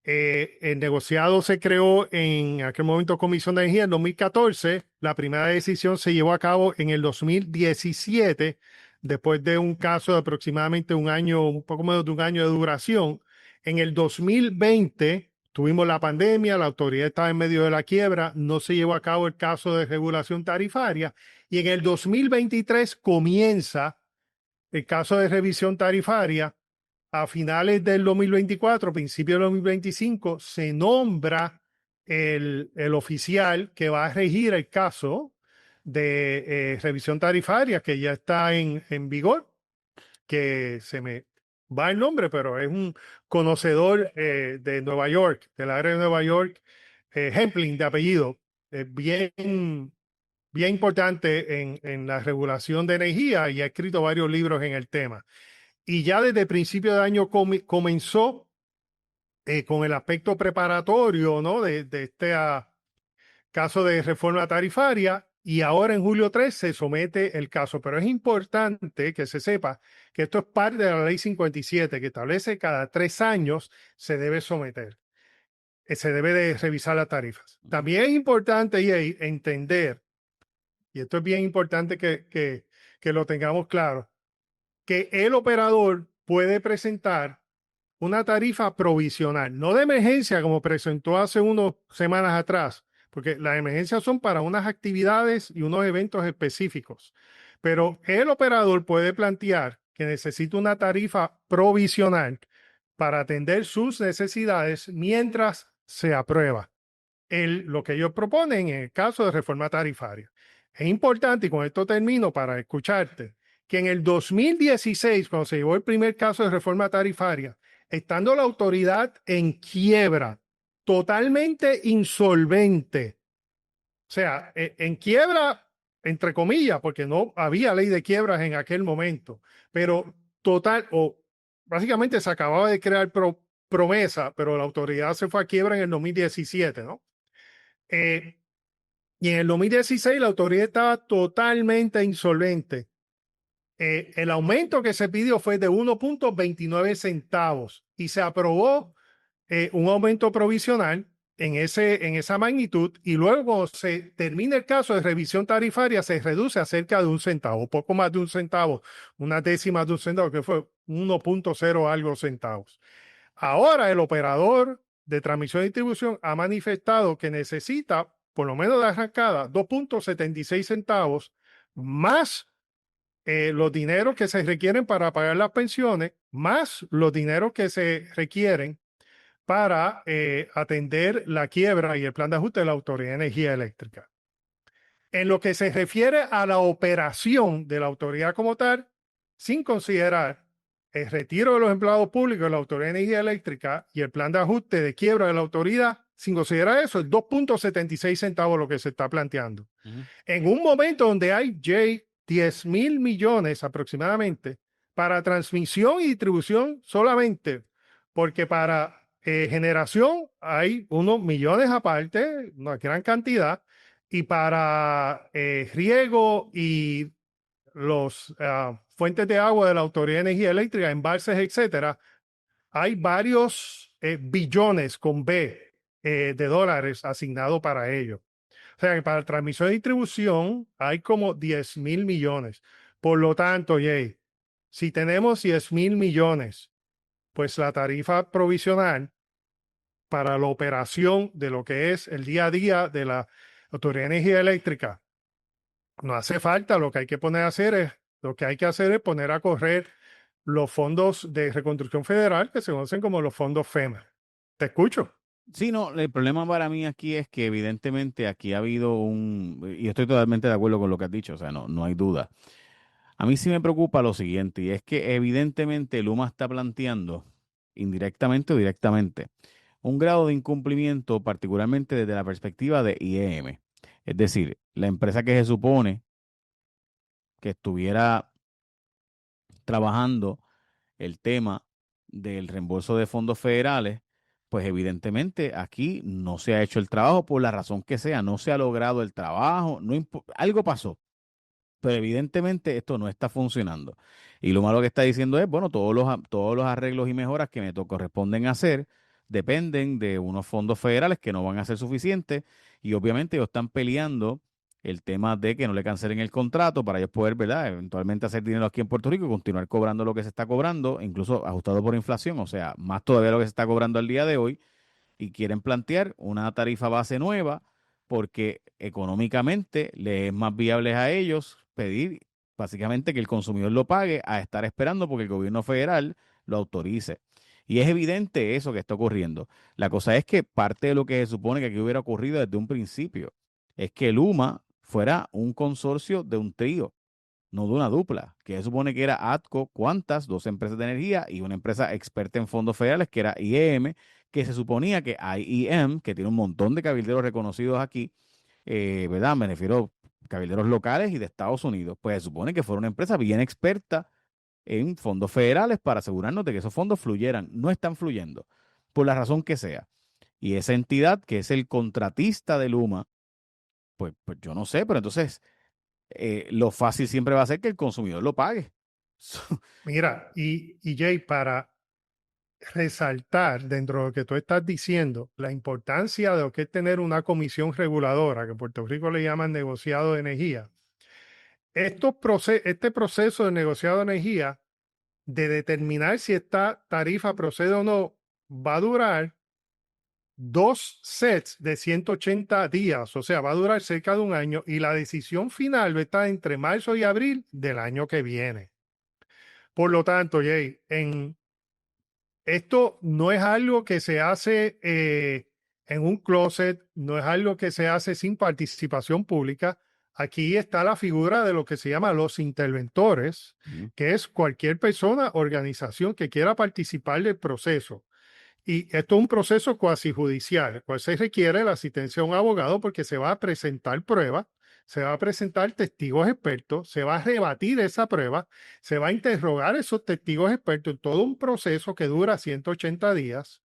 el negociado se creó en aquel momento Comisión de Energía en 2014. La primera decisión se llevó a cabo en el 2017, después de un caso de aproximadamente un año, un poco menos de un año de duración. En el 2020 tuvimos la pandemia, la autoridad estaba en medio de la quiebra, no se llevó a cabo el caso de regulación tarifaria y en el 2023 comienza el caso de revisión tarifaria. A finales del 2024, principio del 2025, se nombra el oficial que va a regir el caso de revisión tarifaria que ya está en vigor, que se me va el nombre, pero es un conocedor de Nueva York, del área de Nueva York, Hempling de apellido, bien, bien importante en la regulación de energía y ha escrito varios libros en el tema. Y ya desde principio de año comenzó con el aspecto preparatorio, ¿no? de este caso de reforma tarifaria y ahora en julio 3 se somete el caso. Pero es importante que se sepa que esto es parte de la ley 57 que establece cada 3 años se debe someter, se debe de revisar las tarifas. También es importante entender, y esto es bien importante que lo tengamos claro, que el operador puede presentar una tarifa provisional, no de emergencia como presentó hace unas semanas atrás, porque las emergencias son para unas actividades y unos eventos específicos. Pero el operador puede plantear que necesita una tarifa provisional para atender sus necesidades mientras se aprueba lo que ellos proponen en el caso de reforma tarifaria. Es importante, y con esto termino para escucharte, que en el 2016, cuando se llevó el primer caso de reforma tarifaria, estando la autoridad en quiebra, totalmente insolvente, o sea, en quiebra, entre comillas, porque no había ley de quiebras en aquel momento, pero total, o básicamente se acababa de crear promesa, pero la autoridad se fue a quiebra en el 2017, ¿no? Eh, y en el 2016 la autoridad estaba totalmente insolvente. El aumento que se pidió fue de 1.29 centavos y se aprobó un aumento provisional en esa magnitud y luego se termina el caso de revisión tarifaria, se reduce a cerca de un centavo, poco más de un centavo, una décima de un centavo, que fue 1.0 algo centavos. Ahora el operador de transmisión y distribución ha manifestado que necesita, por lo menos de arrancada, 2.76 centavos más los dineros que se requieren para pagar las pensiones, más los dineros que se requieren para atender la quiebra y el plan de ajuste de la Autoridad de Energía Eléctrica. En lo que se refiere a la operación de la autoridad como tal, sin considerar el retiro de los empleados públicos de la Autoridad de Energía Eléctrica y el plan de ajuste de quiebra de la autoridad, sin considerar eso, es 2.76 centavos lo que se está planteando. Ujú. En un momento donde hay, Jay, 10,000 millones aproximadamente para transmisión y distribución solamente, porque para generación hay unos millones aparte, una gran cantidad, y para riego y los fuentes de agua de la Autoridad de Energía Eléctrica, embalses, etcétera, hay varios billones con B de dólares asignados para ello. O sea que para transmisión y distribución hay como 10,000 millones. Por lo tanto, Jay, si tenemos 10,000 millones, pues la tarifa provisional para la operación de lo que es el día a día de la Autoridad de Energía Eléctrica no hace falta. Lo que hay que hacer es poner a correr los fondos de reconstrucción federal que se conocen como los fondos FEMA. Te escucho. Sí, no, el problema para mí aquí es que evidentemente aquí ha habido y estoy totalmente de acuerdo con lo que has dicho, o sea, no hay duda. A mí sí me preocupa lo siguiente, y es que evidentemente Luma está planteando, indirectamente o directamente, un grado de incumplimiento, particularmente desde la perspectiva de IEM. Es decir, la empresa que se supone que estuviera trabajando el tema del reembolso de fondos federales, pues evidentemente aquí no se ha hecho el trabajo por la razón que sea, no se ha logrado el trabajo, algo pasó, pero evidentemente esto no está funcionando. Y lo malo que está diciendo es, bueno, todos los arreglos y mejoras que me corresponden hacer dependen de unos fondos federales que no van a ser suficientes y obviamente ellos están peleando el tema de que no le cancelen el contrato para ellos poder, ¿verdad?, eventualmente hacer dinero aquí en Puerto Rico y continuar cobrando lo que se está cobrando, incluso ajustado por inflación, o sea, más todavía lo que se está cobrando al día de hoy y quieren plantear una tarifa base nueva porque económicamente les es más viable a ellos pedir básicamente que el consumidor lo pague a estar esperando porque el gobierno federal lo autorice. Y es evidente eso que está ocurriendo. La cosa es que parte de lo que se supone que aquí hubiera ocurrido desde un principio es que Luma fuera un consorcio de un trío, no de una dupla, que se supone que era ATCO, Quantas, dos empresas de energía y una empresa experta en fondos federales que era IEM, que se suponía que IEM, que tiene un montón de cabilderos reconocidos aquí, ¿verdad? Me refiero a cabilderos locales y de Estados Unidos, pues se supone que fuera una empresa bien experta en fondos federales para asegurarnos de que esos fondos fluyeran. No están fluyendo, por la razón que sea. Y esa entidad, que es el contratista de Luma, pues yo no sé, pero entonces lo fácil siempre va a ser que el consumidor lo pague. Mira, y Jay, para resaltar dentro de lo que tú estás diciendo, la importancia de lo que es tener una comisión reguladora, que en Puerto Rico le llaman negociado de energía. Este proceso de negociado de energía, de determinar si esta tarifa procede o no, va a durar dos sets de 180 días, o sea, va a durar cerca de un año y la decisión final va a estar entre marzo y abril del año que viene. Por lo tanto, Jay, esto no es algo que se hace en un closet, no es algo que se hace sin participación pública. Aquí está la figura de lo que se llama los interventores, Ujú. que es cualquier persona, organización que quiera participar del proceso. Y esto es un proceso cuasi judicial, el cual se requiere la asistencia de un abogado porque se va a presentar pruebas, se va a presentar testigos expertos, se va a rebatir esa prueba, se va a interrogar a esos testigos expertos en todo un proceso que dura 180 días.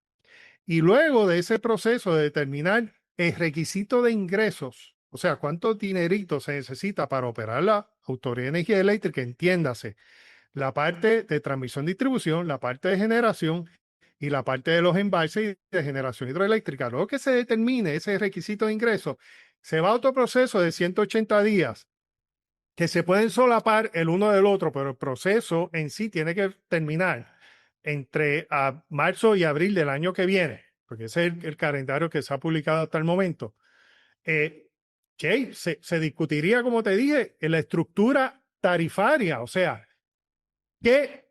Y luego de ese proceso de determinar el requisito de ingresos, o sea, cuánto dinerito se necesita para operar la Autoridad de Energía Eléctrica, entiéndase, la parte de transmisión y distribución, la parte de generación y la parte de los embalses y de generación hidroeléctrica. Luego que se determine ese requisito de ingreso, se va a otro proceso de 180 días que se pueden solapar el uno del otro, pero el proceso en sí tiene que terminar entre marzo y abril del año que viene, porque ese es el calendario que se ha publicado hasta el momento. Eh, se discutiría, como te dije, en la estructura tarifaria, o sea, ¿Qué,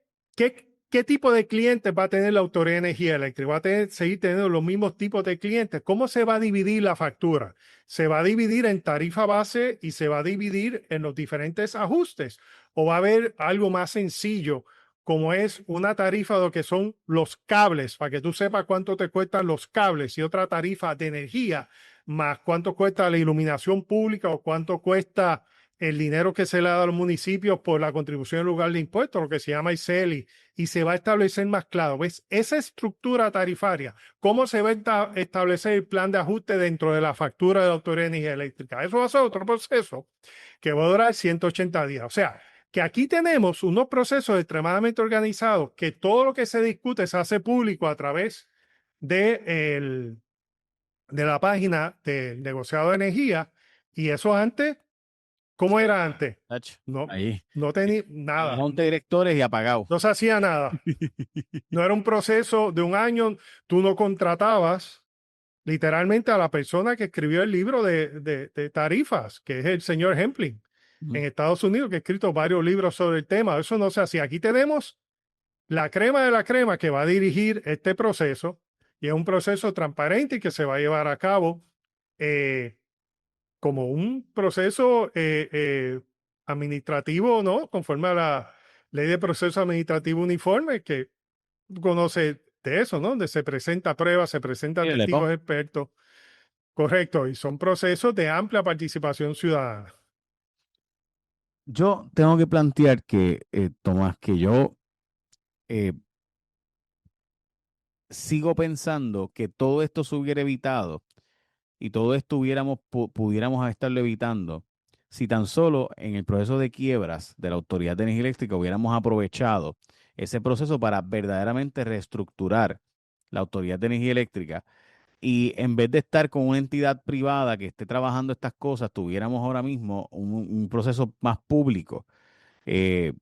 qué tipo de clientes va a tener la Autoridad de Energía Eléctrica? ¿Va a seguir teniendo los mismos tipos de clientes? ¿Cómo se va a dividir la factura? ¿Se va a dividir en tarifa base y se va a dividir en los diferentes ajustes? ¿O va a haber algo más sencillo como es una tarifa de lo que son los cables, para que tú sepas cuánto te cuestan los cables, y otra tarifa de energía, más cuánto cuesta la iluminación pública o cuánto cuesta el dinero que se le da a los municipios por la contribución en lugar de impuestos, lo que se llama ICELI, y se va a establecer más claro. ¿Ves? Esa estructura tarifaria, ¿cómo se va a establecer el plan de ajuste dentro de la factura de la Autoridad de Energía Eléctrica? Eso va a ser otro proceso que va a durar 180 días. O sea, que aquí tenemos unos procesos extremadamente organizados, que todo lo que se discute se hace público a través de la página del negociado de energía, y eso antes, ¿cómo era antes? Ach, No, ahí. no tenía nada, Junta de directores y apagado. no se hacía nada. No era un proceso de un año, tú no contratabas literalmente a la persona que escribió el libro de tarifas, que es el señor Hempling, en Estados Unidos, que ha escrito varios libros sobre el tema. Eso no se hacía. Aquí tenemos la crema de la crema que va a dirigir este proceso, y es un proceso transparente y que se va a llevar a cabo como un proceso administrativo, ¿no? Conforme a la ley de proceso administrativo uniforme, que conoce de eso, ¿no? Donde se presenta pruebas, se presentan Mire, testigos expertos. Correcto, y son procesos de amplia participación ciudadana. yo tengo que plantear que, Tomás, que yo eh, sigo pensando que todo esto se hubiera evitado y todo esto pudiéramos estarlo evitando si tan solo en el proceso de quiebras de la Autoridad de Energía Eléctrica hubiéramos aprovechado ese proceso para verdaderamente reestructurar la Autoridad de Energía Eléctrica y en vez de estar con una entidad privada que esté trabajando estas cosas, tuviéramos ahora mismo un proceso más público. Eh,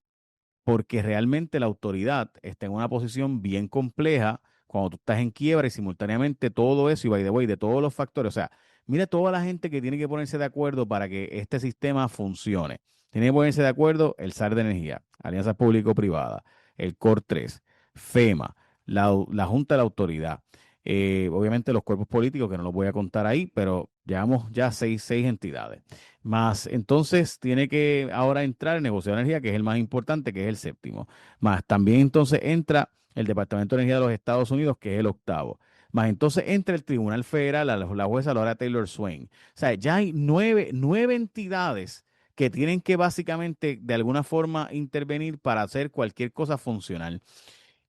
Porque realmente la autoridad está en una posición bien compleja cuando tú estás en quiebra y simultáneamente todo eso, y by the way, de todos los factores, o sea, mira toda la gente que tiene que ponerse de acuerdo para que este sistema funcione. Tiene que ponerse de acuerdo el SAR de Energía, Alianza Público-Privada, el COR 3, FEMA, la Junta de la Autoridad, obviamente los cuerpos políticos, que no los voy a contar ahí, pero llevamos ya seis entidades. Más entonces tiene que ahora entrar el negociado de energía, que es el más importante, que es el séptimo. Más también entonces entra el Departamento de Energía de los Estados Unidos, que es el octavo. Más entonces entra el Tribunal Federal, la jueza Laura Taylor Swain. O sea, ya hay nueve entidades que tienen que básicamente de alguna forma intervenir para hacer cualquier cosa funcional.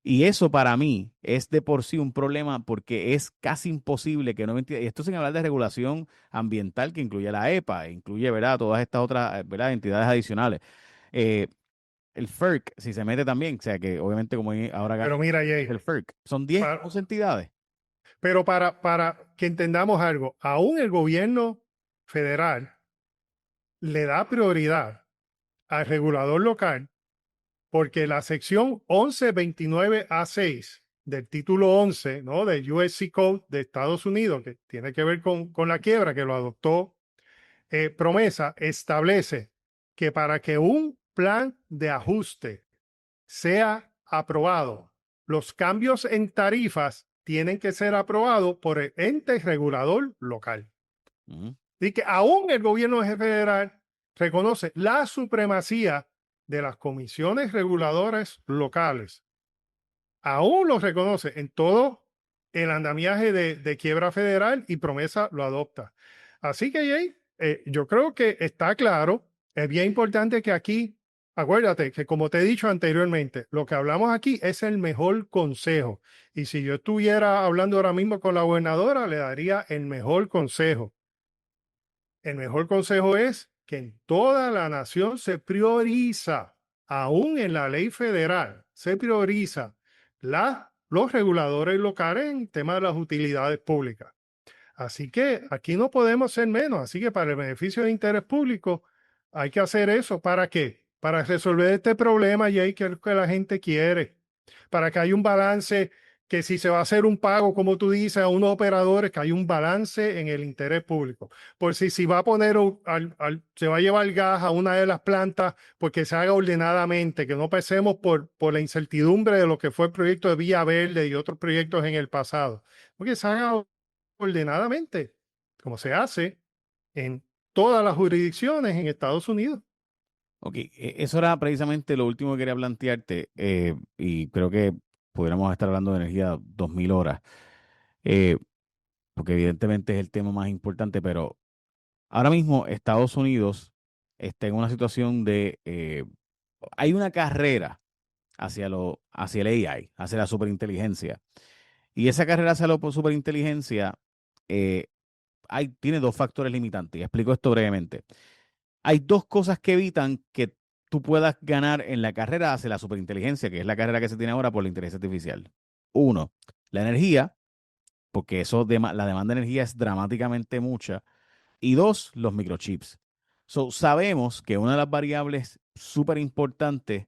Y eso para mí es de por sí un problema porque es casi imposible que no entienda. Y esto sin hablar de regulación ambiental que incluye la EPA, incluye, ¿verdad?, todas estas otras, ¿verdad?, entidades adicionales. Eh, el FERC, si se mete también, o sea que obviamente como ahora Pero mira, es Jay, el FERC, son 10 para, 11 entidades. pero para que entendamos algo, aún el gobierno federal le da prioridad al regulador local, porque la sección 1129A6 del título 11, ¿no?, del USC Code de Estados Unidos, que tiene que ver con la quiebra, que lo adoptó Promesa, establece que para que un plan de ajuste sea aprobado, los cambios en tarifas tienen que ser aprobados por el ente regulador local. Ujú. Y que aún el gobierno federal reconoce la supremacía de las comisiones reguladoras locales. Aún lo reconoce en todo el andamiaje de quiebra federal, y Promesa lo adopta. Así que, Jay, yo creo que está claro. Es bien importante que aquí, acuérdate que como te he dicho anteriormente, lo que hablamos aquí es el mejor consejo. Y si yo estuviera hablando ahora mismo con la gobernadora, le daría el mejor consejo. El mejor consejo es que en toda la nación se prioriza, aún en la ley federal, se prioriza los reguladores locales en tema de las utilidades públicas. Así que aquí no podemos ser menos. Así que para el beneficio de interés público hay que hacer eso. ¿Para qué? Para resolver este problema, y hay que la gente quiere. Para que haya un balance, que si se va a hacer un pago, como tú dices, a unos operadores, que haya un balance en el interés público. Por si va a poner, se va a llevar gas a una de las plantas, pues que se haga ordenadamente, que no pasemos por la incertidumbre de lo que fue el proyecto de Vía Verde y otros proyectos en el pasado. Porque se haga ordenadamente, como se hace en todas las jurisdicciones en Estados Unidos. Ok, eso era precisamente lo último que quería plantearte, y creo que pudiéramos estar hablando de energía 2000 horas, eh, porque evidentemente es el tema más importante, pero ahora mismo Estados Unidos está en una situación de, hay una carrera hacia el AI, hacia la superinteligencia, y esa carrera hacia la superinteligencia eh, tiene dos factores limitantes, y explico esto brevemente. Hay dos cosas que evitan que tú puedas ganar en la carrera hacia la superinteligencia, que es la carrera que se tiene ahora por la inteligencia artificial. Uno, la energía, porque la demanda de energía es dramáticamente mucha. Y dos, los microchips. Sabemos que una de las variables súper importantes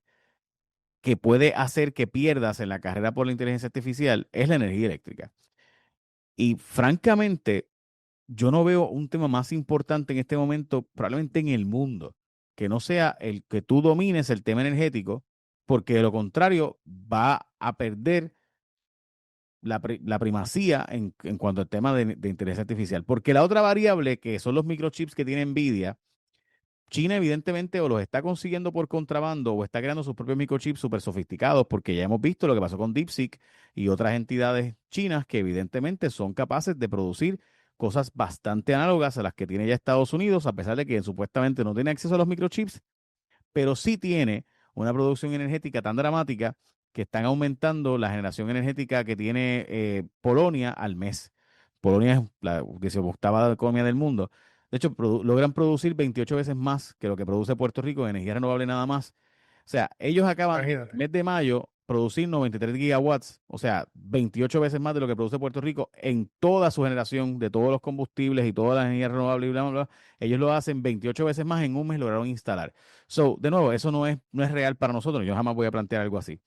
que puede hacer que pierdas en la carrera por la inteligencia artificial es la energía eléctrica. Y francamente, yo no veo un tema más importante en este momento, probablemente en el mundo, que no sea el que tú domines el tema energético, porque de lo contrario va a perder la primacía en cuanto al tema de inteligencia artificial. Porque la otra variable, que son los microchips que tiene Nvidia, China evidentemente o los está consiguiendo por contrabando o está creando sus propios microchips súper sofisticados, porque ya hemos visto lo que pasó con DeepSeek y otras entidades chinas que evidentemente son capaces de producir cosas bastante análogas a las que tiene ya Estados Unidos, a pesar de que supuestamente no tiene acceso a los microchips, pero sí tiene una producción energética tan dramática que están aumentando la generación energética que tiene Polonia al mes. Polonia es la 18ª economía del mundo. De hecho, logran producir 28 veces más que lo que produce Puerto Rico de energía renovable nada más. O sea, ellos acaban el Imagínate. mes de mayo producir 93 gigawatts, o sea, 28 veces más de lo que produce Puerto Rico en toda su generación de todos los combustibles y toda la energía renovable y bla, bla, bla. Ellos lo hacen 28 veces más en un mes, lograron instalar. De nuevo, eso no es real para nosotros. Yo jamás voy a plantear algo así.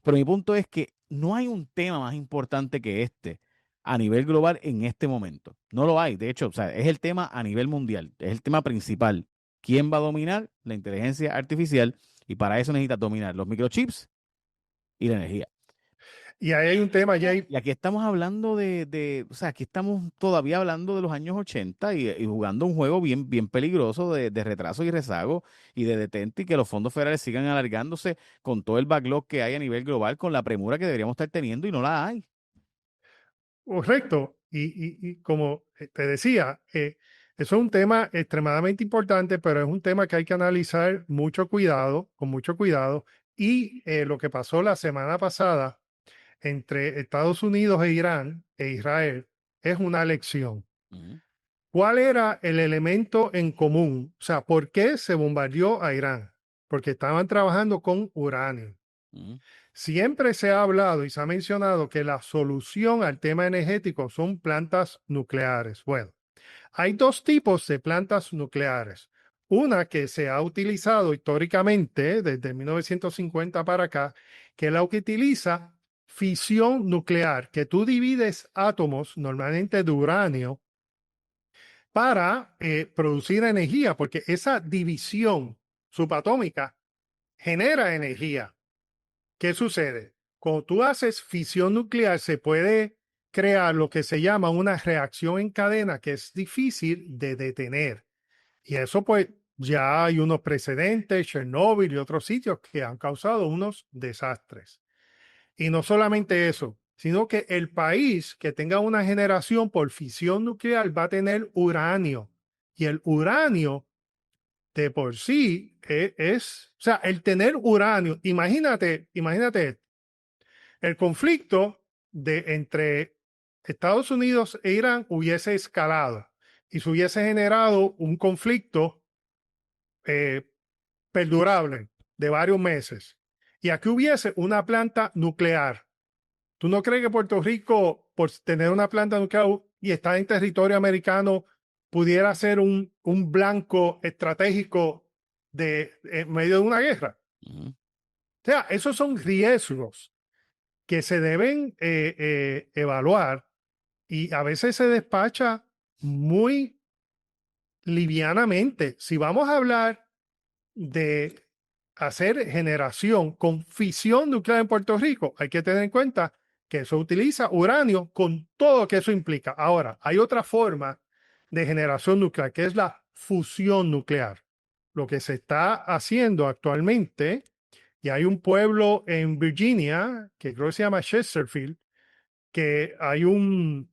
Pero mi punto es que no hay un tema más importante que este a nivel global en este momento. No lo hay. De hecho, o sea, es el tema a nivel mundial. Es el tema principal. ¿Quién va a dominar la inteligencia artificial? Y para eso necesitas dominar los microchips y la energía. Y ahí hay un tema, Jay. Y aquí estamos hablando o sea, aquí estamos todavía hablando de los años 80 y jugando un juego bien, bien peligroso de retraso y rezago y de detente y que los fondos federales sigan alargándose con todo el backlog que hay a nivel global, con la premura que deberíamos estar teniendo y no la hay. Correcto. Y como te decía, eso es un tema extremadamente importante, pero es un tema que hay que analizar mucho cuidado, con mucho cuidado. Y lo que pasó la semana pasada entre Estados Unidos e Irán e Israel es una lección. Ujú, ¿Cuál era el elemento en común? O sea, ¿por qué se bombardeó a Irán? Porque estaban trabajando con uranio. ujú, Siempre se ha hablado y se ha mencionado que la solución al tema energético son plantas nucleares. Bueno, hay dos tipos de plantas nucleares. Una que se ha utilizado históricamente desde 1950 para acá, que es la que utiliza fisión nuclear, que tú divides átomos normalmente de uranio para producir energía, porque esa división subatómica genera energía. ¿Qué sucede? Cuando tú haces fisión nuclear, se puede crear lo que se llama una reacción en cadena que es difícil de detener. Y eso pues ya hay unos precedentes, Chernobyl y otros sitios que han causado unos desastres. Y no solamente eso, sino que el país que tenga una generación por fisión nuclear va a tener uranio. Y el uranio de por sí o sea, el tener uranio, imagínate, el conflicto entre Estados Unidos e Irán hubiese escalado y se hubiese generado un conflicto eh, perdurable de varios meses. Y aquí hubiese una planta nuclear. ¿Tú no crees que Puerto Rico, por tener una planta nuclear y estar en territorio americano, pudiera ser un blanco estratégico en medio de una guerra? ujú. O sea, esos son riesgos que se deben evaluar y a veces se despacha muy livianamente. Si vamos a hablar de hacer generación con fisión nuclear en Puerto Rico, hay que tener en cuenta que eso utiliza uranio con todo lo que eso implica. Ahora, hay otra forma de generación nuclear, que es la fusión nuclear. lo que se está haciendo actualmente, y hay un pueblo en Virginia, que creo que se llama Chesterfield, que hay un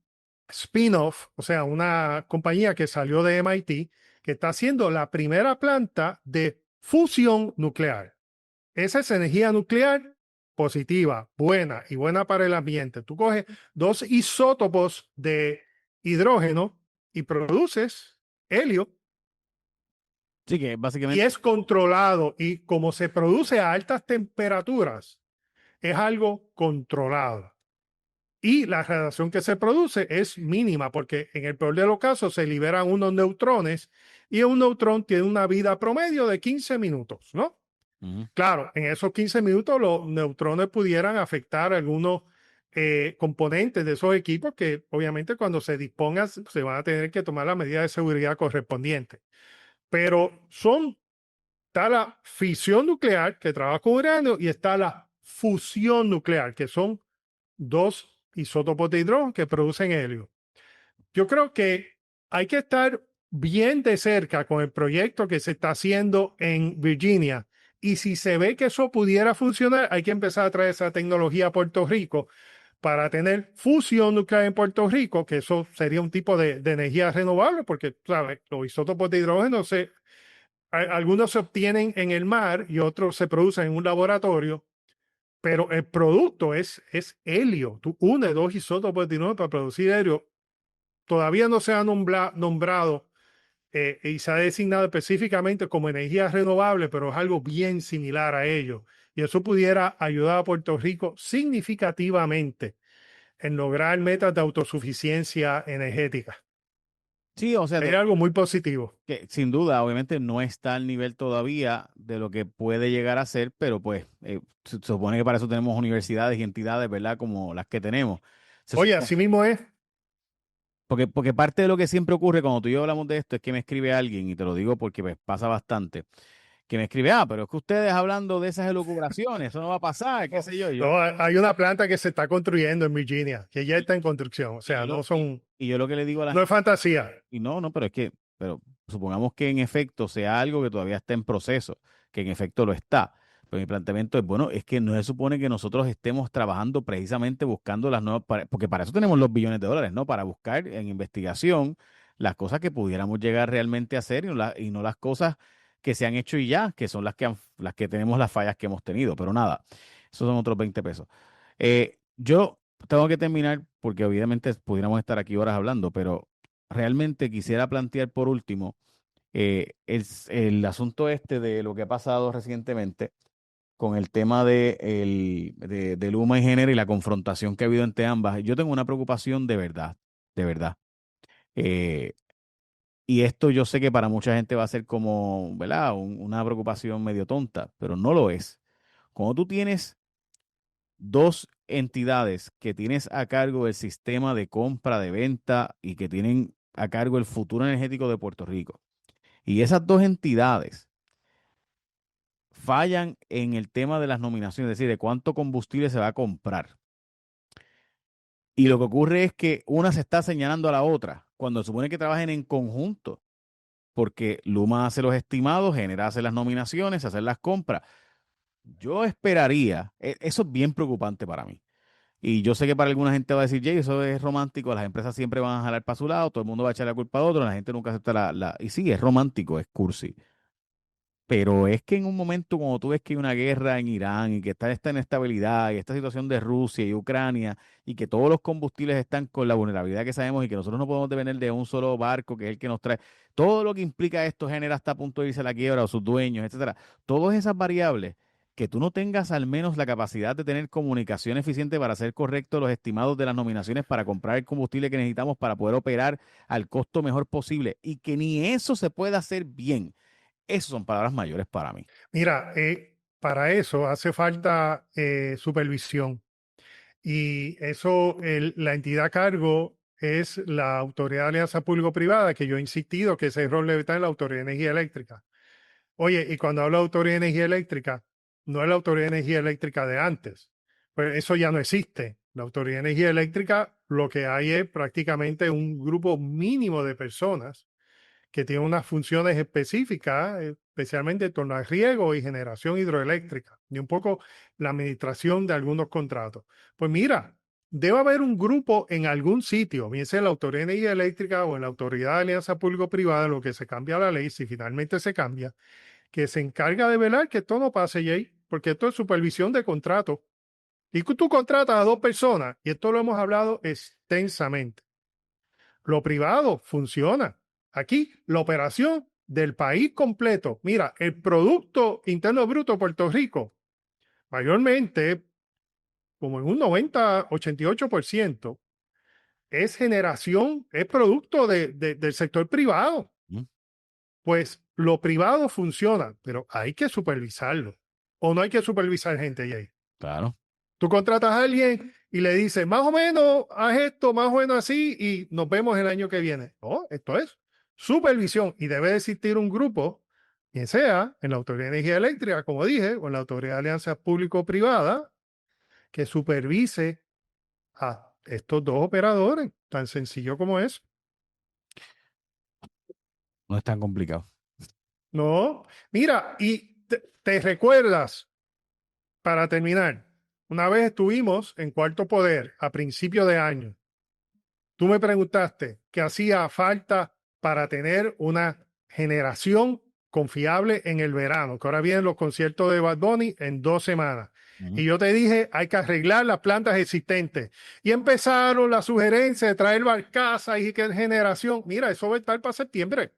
spin-off, o sea, una compañía que salió de MIT, que está haciendo la primera planta de fusión nuclear. Esa es energía nuclear positiva, buena y buena para el ambiente. Tú coges dos isótopos de hidrógeno y produces helio, Sí, que y básicamente, es controlado, y como se produce a altas temperaturas, es algo controlado. Y la radiación que se produce es mínima, porque en el peor de los casos se liberan unos neutrones, y un neutrón tiene una vida promedio de 15 minutos, ¿no? ujú. Claro, en esos 15 minutos los neutrones pudieran afectar algunos componentes de esos equipos, que obviamente cuando se dispongan se van a tener que tomar las medidas de seguridad correspondientes. Pero está la fisión nuclear, que trabaja con uranio, y está la fusión nuclear, que son dos isótopos de hidrógeno que producen helio. Yo creo que hay que estar bien de cerca con el proyecto que se está haciendo en Virginia. Y si se ve que eso pudiera funcionar, hay que empezar a traer esa tecnología a Puerto Rico para tener fusión nuclear en Puerto Rico, que eso sería un tipo de energía renovable, porque, ¿sabes? Los isótopos de hidrógeno algunos se obtienen en el mar y otros se producen en un laboratorio, pero el producto es helio. Tú unes dos isótopos de hidrógeno para producir helio. Todavía no se ha nombrado y se ha designado específicamente como energía renovable, pero es algo bien similar a ello. Y eso pudiera ayudar a Puerto Rico significativamente en lograr metas de autosuficiencia energética. Sí, o sea, Es algo muy positivo. que sin duda, obviamente no está al nivel todavía de lo que puede llegar a ser, pero pues se supone que para eso tenemos universidades y entidades, ¿verdad? Como las que tenemos. Se Oye, supone. así mismo es. Porque parte de lo que siempre ocurre cuando tú y yo hablamos de esto es que me escribe alguien, y te lo digo porque pues, pasa bastante, que me escribe, pero es que ustedes hablando de esas elucubraciones, eso no va a pasar, qué sé yo, y yo. No, hay una planta que se está construyendo en Virginia, que ya está en construcción. O Y sea, yo no lo, y, son, y yo lo que le digo a la no es gente, fantasía. y no, pero es que, pero supongamos que en efecto sea algo que todavía está en proceso, que en efecto lo está. Pero mi planteamiento es, bueno, es que no se supone que nosotros estemos trabajando precisamente buscando las nuevas, porque para eso tenemos los billones de dólares, ¿no? Para buscar en investigación las cosas que pudiéramos llegar realmente a hacer, y no las cosas que se han hecho y ya, que son las que tenemos las fallas que hemos tenido. Pero nada, esos son otros 20 pesos. Yo tengo que terminar porque obviamente pudiéramos estar aquí horas hablando, pero realmente quisiera plantear por último el asunto este de lo que ha pasado recientemente con el tema de Luma y Género y la confrontación que ha habido entre ambas. Yo tengo una preocupación de verdad, de verdad. Eh, y esto yo sé que para mucha gente va a ser como, ¿verdad? Una preocupación medio tonta, pero no lo es. Cuando tú tienes dos entidades que tienes a cargo el sistema de compra, de venta y que tienen a cargo el futuro energético de Puerto Rico, y esas dos entidades fallan en el tema de las nominaciones, es decir, de cuánto combustible se va a comprar. Y lo que ocurre es que una se está señalando a la otra, cuando se supone que trabajen en conjunto, porque Luma hace los estimados, Genera hace las nominaciones, hace las compras. Yo esperaría, eso es bien preocupante para mí. Y yo sé que para alguna gente va a decir, Jay, eso es romántico, las empresas siempre van a jalar para su lado, todo el mundo va a echar la culpa a otro, la gente nunca acepta la. Y sí, es romántico, es cursi. Pero es que en un momento cuando tú ves que hay una guerra en Irán y que está esta inestabilidad y esta situación de Rusia y Ucrania y que todos los combustibles están con la vulnerabilidad que sabemos y que nosotros no podemos depender de un solo barco que es el que nos trae, todo lo que implica esto genera hasta a punto de irse a la quiebra o sus dueños, etcétera. Todas esas variables que tú no tengas al menos la capacidad de tener comunicación eficiente para hacer correctos los estimados de las nominaciones para comprar el combustible que necesitamos para poder operar al costo mejor posible y que ni eso se pueda hacer bien. Esas son palabras mayores para mí. Mira, para eso hace falta supervisión. Y eso, la entidad a cargo es la Autoridad de Alianza Público-Privada, que yo he insistido que ese rol debe estar en la Autoridad de Energía Eléctrica. Oye, y cuando hablo de Autoridad de Energía Eléctrica, no es la Autoridad de Energía Eléctrica de antes, pues eso ya no existe. La Autoridad de Energía Eléctrica, lo que hay es prácticamente un grupo mínimo de personas que tiene unas funciones específicas, especialmente en torno al riego y generación hidroeléctrica, y un poco la administración de algunos contratos. Pues mira, debe haber un grupo en algún sitio, bien sea en la Autoridad de Energía Eléctrica o en la Autoridad de Alianza Público-Privada, lo que se cambia la ley, si finalmente se cambia, que se encarga de velar que esto no pase, Jay, porque esto es supervisión de contrato. Y tú contratas a dos personas, y esto lo hemos hablado extensamente. Lo privado funciona. Aquí, la operación del país completo. Mira, el Producto Interno Bruto de Puerto Rico, mayormente, como en un 90-88%, es generación, es producto del sector privado. Mm. Pues lo privado funciona, pero hay que supervisarlo. O no hay que supervisar gente, Jay. Claro. Tú contratas a alguien y le dices, más o menos, haz esto, más o menos así, y nos vemos el año que viene. No, esto es supervisión y debe existir un grupo, quien sea, en la Autoridad de Energía Eléctrica, como dije, o en la Autoridad de Alianzas Público-Privada, que supervise a estos dos operadores, tan sencillo como es. No es tan complicado. No, mira, y te recuerdas, para terminar, una vez estuvimos en Cuarto Poder a principio de año. Tú me preguntaste qué hacía falta para tener una generación confiable en el verano, que ahora vienen los conciertos de Bad Bunny en 2 semanas. Y yo te dije, hay que arreglar las plantas existentes. Y empezaron las sugerencias de traer barcazas y que generación. Mira, eso va a estar para septiembre.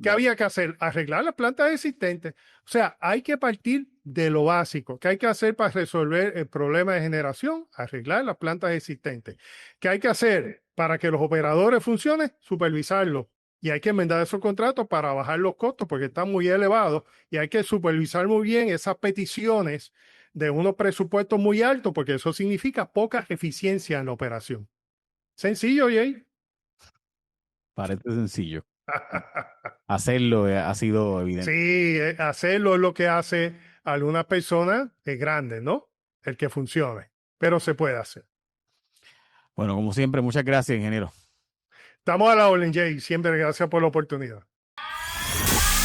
¿Qué había que hacer? Arreglar las plantas existentes. O sea, hay que partir de lo básico. ¿Qué hay que hacer para resolver el problema de generación? Arreglar las plantas existentes. ¿Qué hay que hacer para que los operadores funcionen? Supervisarlos. Y hay que enmendar esos contratos para bajar los costos porque están muy elevados. Y hay que supervisar muy bien esas peticiones de unos presupuestos muy altos porque eso significa poca eficiencia en la operación. Sencillo, Jay. Parece sencillo. Hacerlo ha sido evidente. Sí, hacerlo es lo que hace a algunas personas grandes, ¿no? El que funcione, pero se puede hacer. Bueno, como siempre, muchas gracias, ingeniero. Estamos a la orden, Jay. Siempre gracias por la oportunidad.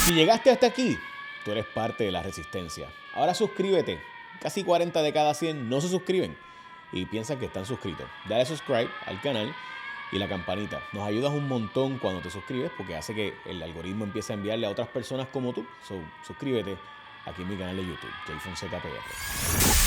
Si llegaste hasta aquí, tú eres parte de la resistencia. Ahora suscríbete. Casi 40 de cada 100 no se suscriben y piensan que están suscritos. Dale subscribe al canal y la campanita. Nos ayudas un montón cuando te suscribes porque hace que el algoritmo empiece a enviarle a otras personas como tú. Suscríbete aquí en mi canal de YouTube, Jay Fonseca PR.